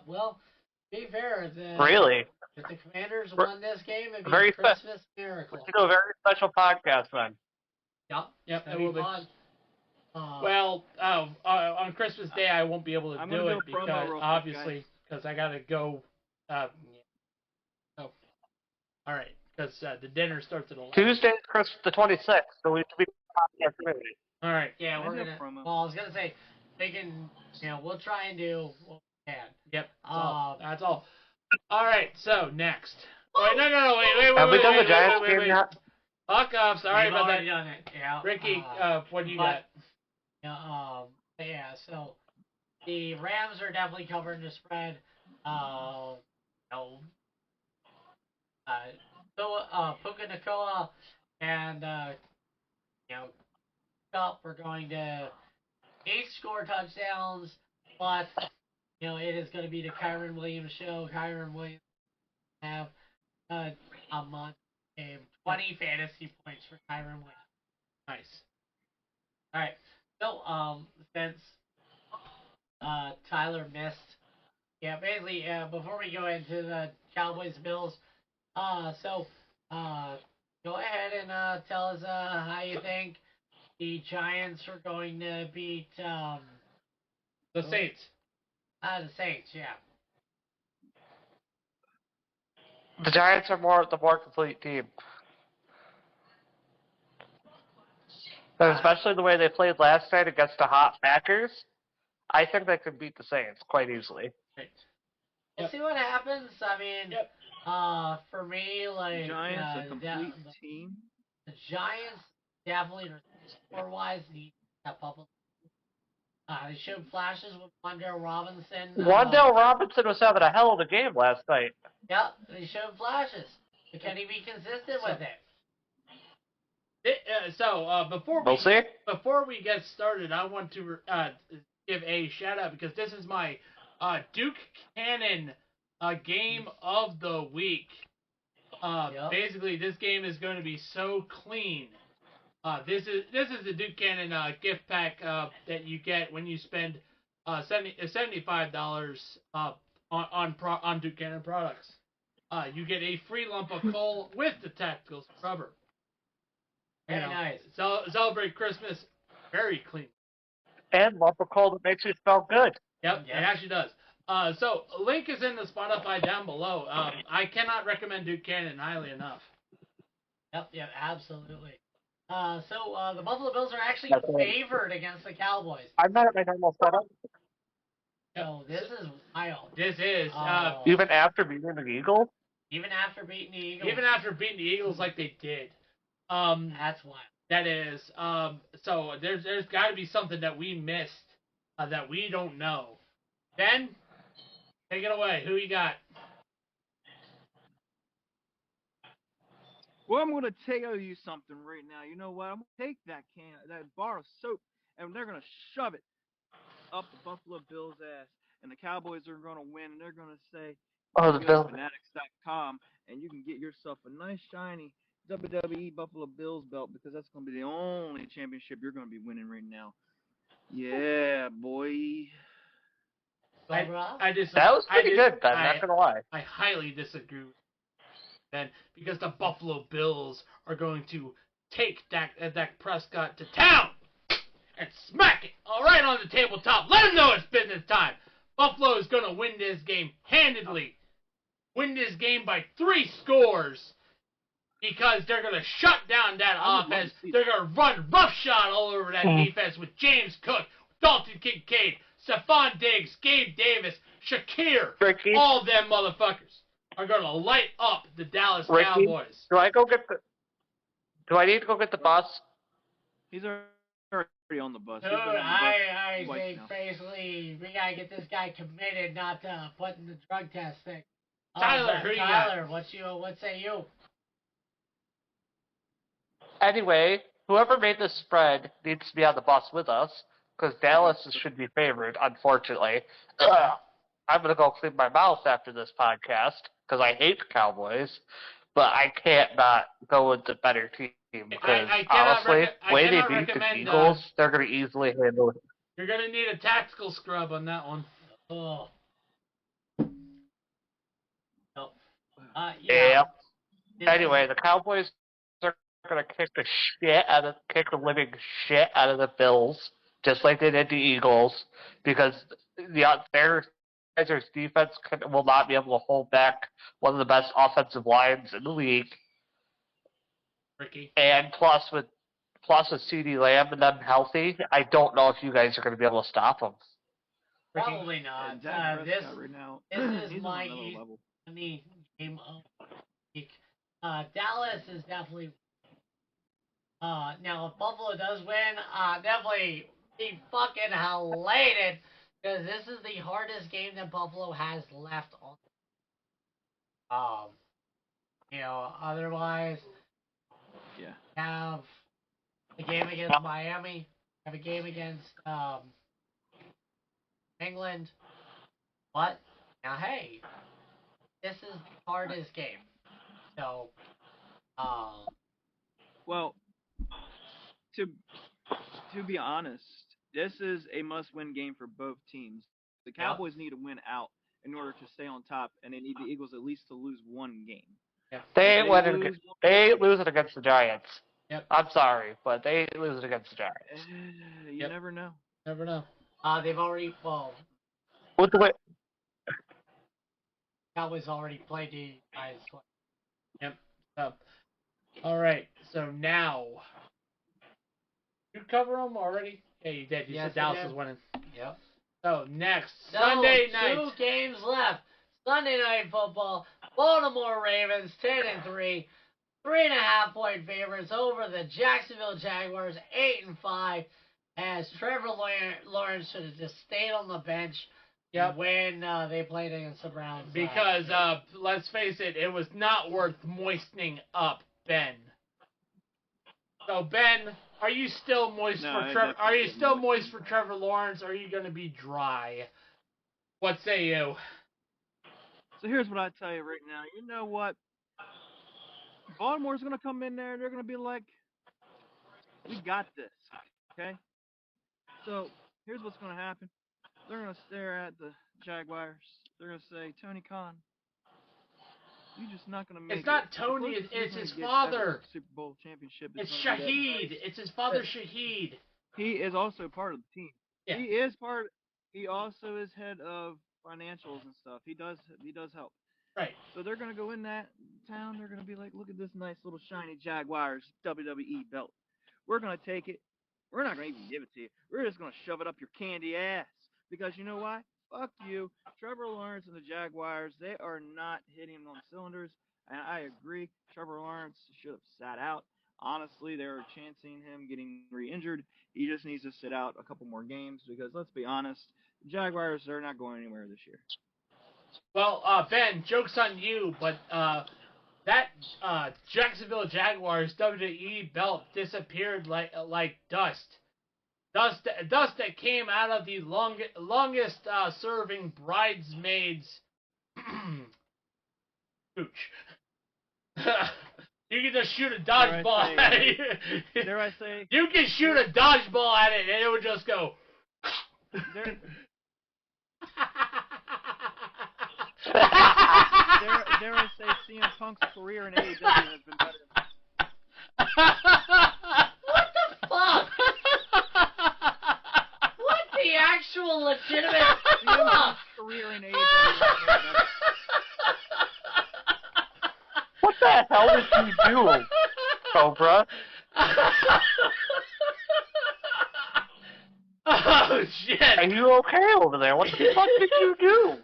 Well, to be fair, Really? if the Commanders won this game, it'd be Very a Christmas miracle. Let's do a very special podcast, then. Yep, it will be fun. Well, on Christmas Day I won't be able to do it because obviously because I gotta go. All right, because the dinner starts at 11. Tuesday, Christmas the 26th, so we should be podcast community. All right. Yeah, we're gonna. Well, I was gonna say they can. We'll try and do what we can. Yep. That's all. All right. So next. Wait, no. Wait. Have we done the wait, Giants wait, game wait. yet? Fuck off. Sorry We've about already that. done it. Yeah. Ricky, what do you got? Yeah. So the Rams are definitely covering the spread. Puka Nacua and Cup are going to each score touchdowns, but it is going to be the Kyron Williams show. Kyron Williams have a month game, 20 fantasy points for Kyron Williams. Nice. All right. So since Tyler missed, basically before we go into the Cowboys Bills, go ahead and tell us how you think the Giants are going to beat The Saints. The Saints, yeah. The Giants are the more complete team. And especially the way they played last night against the hot Packers, I think they could beat the Saints quite easily. Right. We'll see what happens. I mean, for me, like Giants a complete team. The Giants definitely, score-wise, need to step up. They showed flashes with Wan'Dale Robinson. Wan'Dale Robinson was having a hell of a game last night. Yep, they showed flashes. But can he be consistent with it? Before we get started, I want to give a shout out because this is my Duke Cannon game of the week. Basically, this game is going to be so clean. This is the Duke Cannon gift pack that you get when you spend $75 on Duke Cannon products. You get a free lump of coal with the tactical scrubber. Very nice. Celebrate Christmas very clean. And lump of coal that makes you smell good. Yep, it actually does. So link is in the Spotify down below. I cannot recommend Duke Cannon highly enough. Yep, absolutely. So the Buffalo Bills are actually That's right. favored against the Cowboys. I'm not at my normal setup. So this is wild. This is Even after beating the Eagles? Even after beating the Eagles. even after beating the Eagles like they did. That's wild. That is. So there's got to be something that we missed that we don't know. Ben, take it away. Who you got? Well, I'm going to tell you something right now. You know what? I'm going to take that bar of soap, and they're going to shove it up the Buffalo Bills' ass. And the Cowboys are going to win, and they're going to say, Oh, the go Bills. to fanatics.com, and you can get yourself a nice, shiny WWE Buffalo Bills belt, because that's going to be the only championship you're going to be winning right now. Yeah, boy. I just That was pretty good, Ben. Not gonna lie. I highly disagree with Ben because the Buffalo Bills are going to take Dak Prescott to town and smack it all right on the tabletop. Let him know it's business time. Buffalo is going to win this game handedly. Win this game by 3 scores because they're going to shut down that offense. They're going to run roughshod all over that defense with James Cook, Dalton Kincaid, Stephon Diggs, Gabe Davis, Shakir. Ricky? All them motherfuckers are going to light up the Dallas Ricky? Cowboys. Do I need to go get the bus? He's already on the bus. Dude, He's been on the bus I twice think now. basically we gotta get this guy committed, not putting the drug test thing. Tyler, who you got? Tyler, what say you? Anyway, whoever made this spread needs to be on the bus with us, because Dallas should be favored, unfortunately. I'm going to go clean my mouth after this podcast, because I hate the Cowboys, but I can't not go with the better team, because honestly, the way they beat the Eagles, they're going to easily handle it. You're going to need a tactical scrub on that one. Oh. Yeah. Anyway, the Cowboys are going to kick the living shit out of the Bills, just like they did the Eagles, because their defense will not be able to hold back one of the best offensive lines in the league. Ricky. And plus with CeeDee Lamb and them healthy, I don't know if you guys are going to be able to stop them. Probably not. This is my game of the week. Dallas is definitely. Now if Buffalo does win, definitely be fucking elated, because this is the hardest game that Buffalo has left on. Otherwise, have a game against Miami, have a game against England. But now, hey, this is the hardest game. So, well, to be honest, this is a must-win game for both teams. The Cowboys need to win out in order to stay on top, and they need the Eagles at least to lose one game. Yeah. They ain't losing against the Giants. Yep. I'm sorry, but they ain't losing against the Giants. You never know. Never know. They've already With the way Cowboys already played the Giants. Yep. All right. So now, you cover them already? Yeah, you did. You said Dallas is winning. Yep. So next Sunday night. 2 games left. Sunday night football. Baltimore Ravens 10-3, 3.5-point favorites over the Jacksonville Jaguars 8-5. As Trevor Lawrence should have just stayed on the bench. Yep. When they played against the Browns. Because let's face it, it was not worth moistening up Ben. So Ben, are you still moist for Trevor? Are you still moist for Trevor Lawrence? Or are you going to be dry? What say you? So here's what I tell you right now. You know what? Baltimore's going to come in there. They're going to be like, "We got this." Okay. So here's what's going to happen. They're going to stare at the Jaguars. They're going to say, "Tony Khan, you're just not going to make it." It's not Tony. It's his father. Super Bowl championship. It's Shaheed. It's his father, Shaheed. He is also part of the team. Yeah. He is part. He also is head of financials and stuff. He does help. Right. So they're going to go in that town. They're going to be like, "Look at this nice little shiny Jaguars WWE belt." We're gonna take it. We're not gonna even give it to you. We're just gonna shove it up your candy ass. Because you know why? Fuck you. Trevor Lawrence and the Jaguars, they are not hitting on cylinders. And I agree. Trevor Lawrence should have sat out. Honestly, they were chancing him getting re-injured. He just needs to sit out a couple more games because let's be honest, the Jaguars are not going anywhere this year. Well, Ben, joke's on you, but that Jacksonville Jaguars WWE belt disappeared like dust. Dust that came out of the longest serving bridesmaids pooch. You can just shoot a dodgeball at it. Dare I say? You can shoot a dodgeball at it and it would just go. Dare I say CM Punk's career in AEW has been better. What the fuck? What the actual legitimate CM fuck? Punk's career in AEW has been better. What the hell did you do, Cobra? Oh shit! Are you okay over there? What the fuck did you do?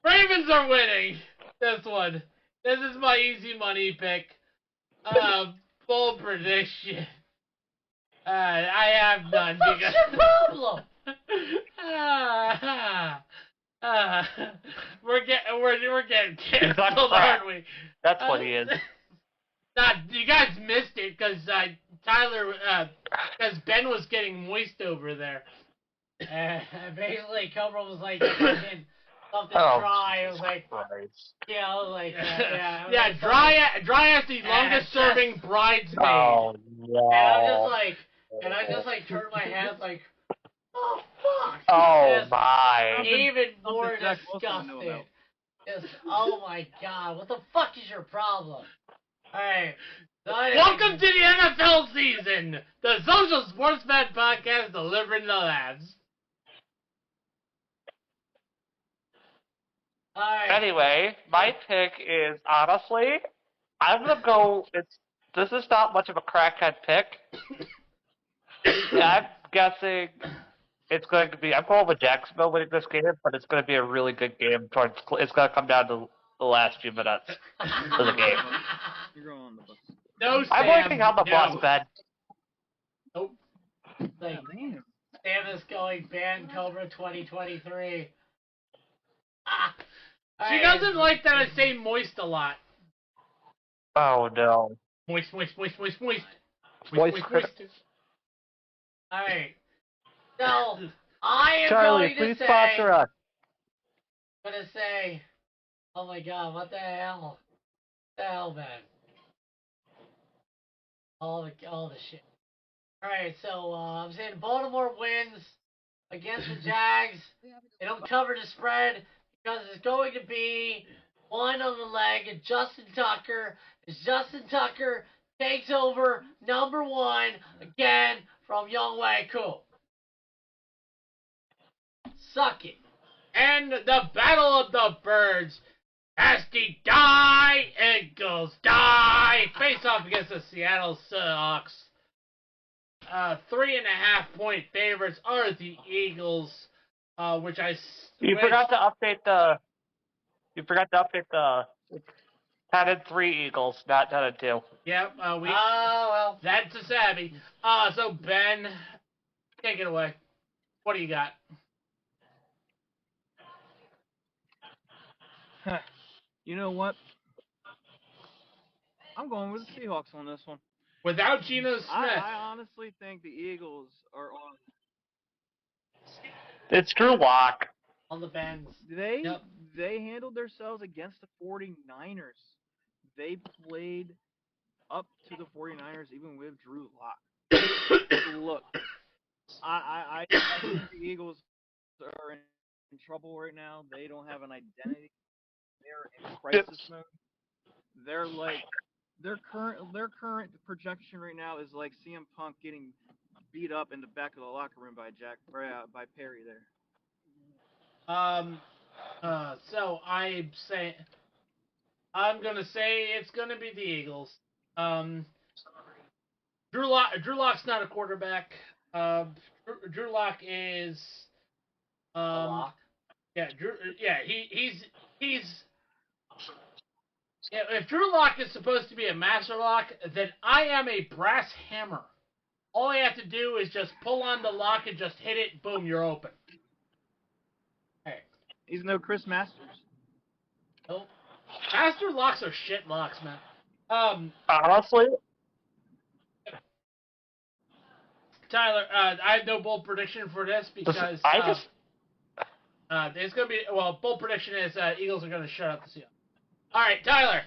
Ravens are winning this one. This is my easy money pick. Bold prediction. I have none What's because. your problem? We're getting canceled, aren't we? That's what he is. You guys missed it because Tyler, because Ben was getting moist over there. Basically, Cobra was like fucking something dry. It was like, Christ. yeah, I was like, yeah. Yeah, dry as the longest serving bridesmaid. Oh no. And I just like turned my head like, oh fuck. Oh Just my. even more Jack Wilson knew disgusting. about. Just, oh my god, what the fuck is your problem? Alright. Welcome to the NFL season! The Social Sportsman Podcast delivering the laughs. Alright. Anyway, my pick is honestly, I'm gonna go. This is not much of a crackhead pick. I'm guessing it's going to be. I'm going with Jacksonville winning this game, but it's going to be a really good game. It's going to come down to the last few minutes of the game. You're going on the bus. No, Sam. I'm working on the no. bus, Ben. Nope. Like, Damn. Sam is going ban Cobra 2023. Ah. She Alright. doesn't like that I say moist a lot. Oh no. Moist. Moist Alright. So, I am Charlie, going to please say, sponsor us. I'm going to say, oh my god, what the hell? What the hell, man? All the shit. Alright, so, I'm saying Baltimore wins against the Jags. They don't cover the spread because it's going to be one on the leg of Justin Tucker. As Justin Tucker takes over number one again from Young Wei Koo. Suck it. And the Battle of the Birds. Nasty die, Eagles die. Face off against the Seattle Seahawks. 3.5 point favorites are the Eagles, which You forgot to update the. You forgot to update the. 10-3 Eagles, not 10-2. Yep. Well. That's a savvy. So Ben, take it away. What do you got? You know what? I'm going with the Seahawks on this one. Without Geno Smith. I honestly think the Eagles are on. It's Drew Lock. On the bends. They handled themselves against the 49ers. They played up to the 49ers even with Drew Lock. Look, I think the Eagles are in trouble right now. They don't have an identity. They're in crisis mode. They're like their current projection right now is like CM Punk getting beat up in the back of the locker room by by Perry there. So I'm gonna say it's gonna be the Eagles. Drew Lock's not a quarterback. Drew Lock is A lock. yeah, he's yeah, if Drew Lock is supposed to be a master lock, then I am a brass hammer. All I have to do is just pull on the lock and just hit it, boom, you're open. Hey. He's no Chris Masters. Nope. Master locks are shit locks, man. Honestly, Tyler, I have no bold prediction for this because it's gonna be bold prediction is Eagles are gonna shut up the Seahawks. All right, Tyler.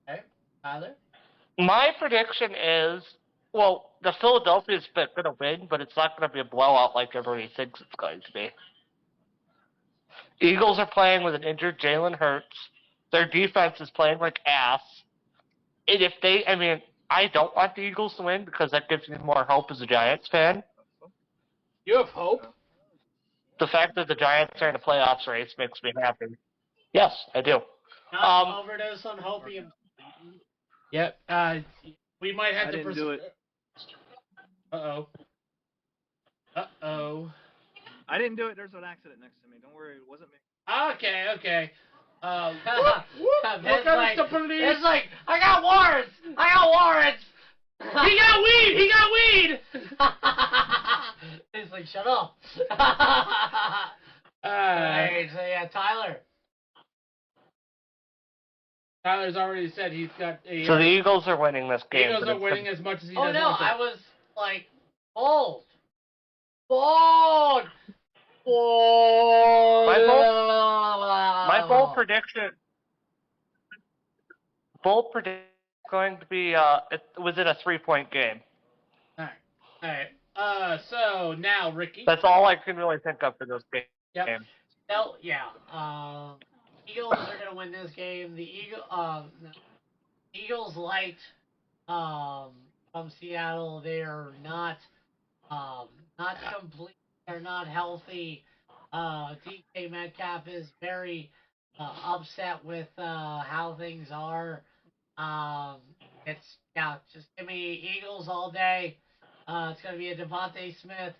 Okay, Tyler. my prediction is, well, the Philadelphia's going to win, but it's not going to be a blowout like everybody thinks it's going to be. Eagles are playing with an injured Jalen Hurts. Their defense is playing like ass. And if they, I mean, I don't want the Eagles to win because that gives me more hope as a Giants fan. You have hope? The fact that the Giants are in a playoffs race makes me happy. Yes, I do. Not overdose on hopium. Yep. We might have I to didn't do it. Uh-oh. I didn't do it. There's an accident next to me. Don't worry, it wasn't me. Okay. It's the police. It's like, I got warrants! He got weed! He's like, shut up. Alright, so yeah, Tyler. Tyler's already said he's got a... So the Eagles are winning this game. Eagles are winning as much as he Oh does. no, also. I was like, bold. My bold prediction is going to be within a 3-point game. Alright. So now, Ricky. That's all I can really think of for this game. Yep. No, yeah. Eagles are gonna win this game. The Eagles light from Seattle. They're not complete. They're not healthy. DK Metcalf is very upset with how things are. Just give me Eagles all day. It's gonna be a Devontae Smith,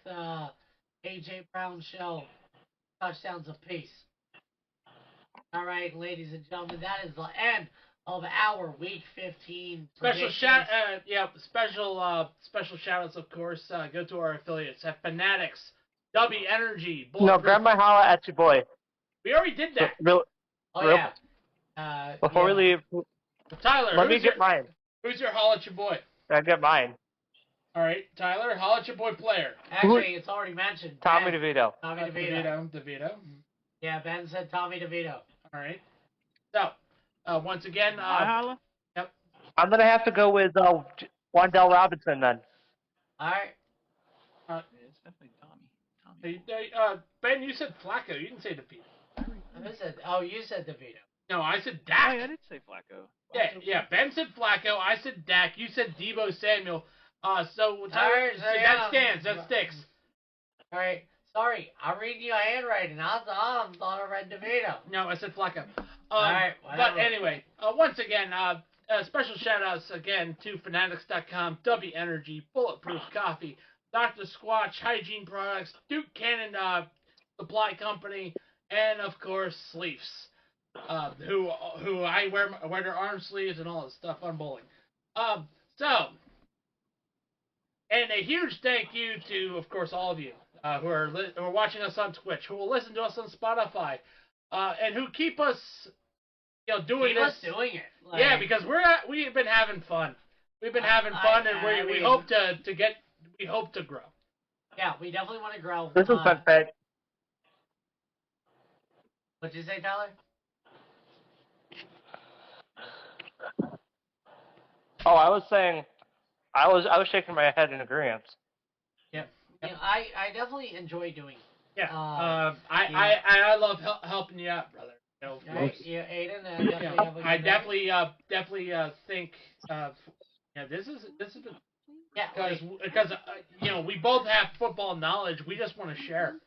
AJ Brown show. Touchdowns apiece. All right, ladies and gentlemen, that is the end of our Week 15 Special shout outs, of course. Go to our affiliates at Fanatics, W Energy, No, grab my holla at your boy. We already did that. Yeah. Before we leave, Tyler, let me get mine. Who's your holla at your boy? I get mine. All right, Tyler, holla at your boy player. Actually, it's already mentioned. Tommy Ben. DeVito. Tommy DeVito. DeVito. Yeah, Ben said Tommy DeVito. All right. So, once again, holla? Yep. I'm gonna have to go with Wandell Robinson then. All right. It's definitely Tommy. Ben, you said Flacco. You didn't say DeVito. You said DeVito. No, I said Oh, Dak. yeah, I did say Flacco. Yeah. Ben said Flacco. I said Dak. You said Deebo Samuel. So Tyler, that stands. That sticks. All right. Sorry, I'm reading your handwriting. I thought I read DeVito. No, I said Flacco. All right. But anyway, once again, special shout outs again to Fanatics.com, W Energy, Bulletproof Coffee, Dr. Squatch, Hygiene Products, Duke Cannon Supply Company, and of course Sleeves, who I wear their arm sleeves and all that stuff on bowling. And a huge thank you to, of course, all of you who are watching us on Twitch, who will listen to us on Spotify, and who keep us, doing this. Keep us doing it. Yeah, because we've been having fun. We've been having fun, and we hope to grow. Yeah, we definitely want to grow. This has been fun. What'd you say, Tyler? Oh, I was saying, I was shaking my head in agreement. Yep. Yeah, I definitely enjoy doing it. Yeah. I love helping you out, brother. Aiden, I definitely think this is because we both have football knowledge. We just want to share.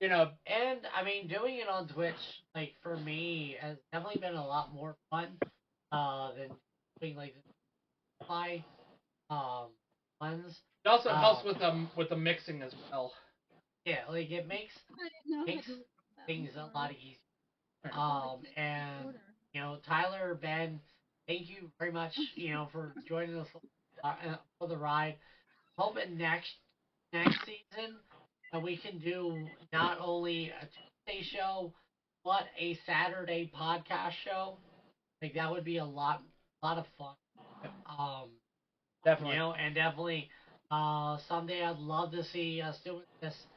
And I mean, doing it on Twitch, like for me, has definitely been a lot more fun than doing like the ones. It also helps with the mixing as well. Yeah, like it makes things a lot easier. And Tyler, Ben, thank you very much, for joining us for the ride. Hoping next season we can do not only a Tuesday show but a Saturday podcast show. Like that would be a lot of fun. Definitely. And definitely someday I'd love to see us doing this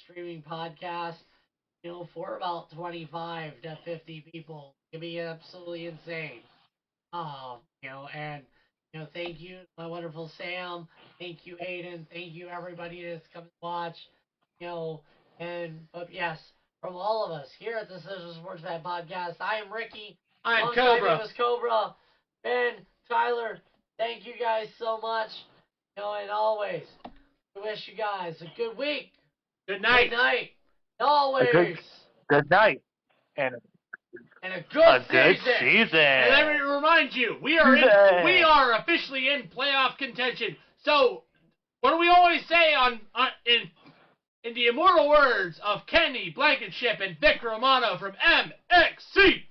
streaming podcast. For about 25 to 50 people. It'd be absolutely insane. And thank you, my wonderful Sam. Thank you, Aiden. Thank you, everybody that's come to watch. But yes, from all of us here at the Social Sportsman Podcast, I am Ricky. I'm Long Cobra. time name is Cobra. Ben, Tyler, thank you guys so much. And always, we wish you guys a good week. Good night. Good night. Always. Good night. And a good season. And let me remind you, we are officially in playoff contention. So, what do we always say in the immortal words of Kenny Blankenship and Vic Romano from MXC?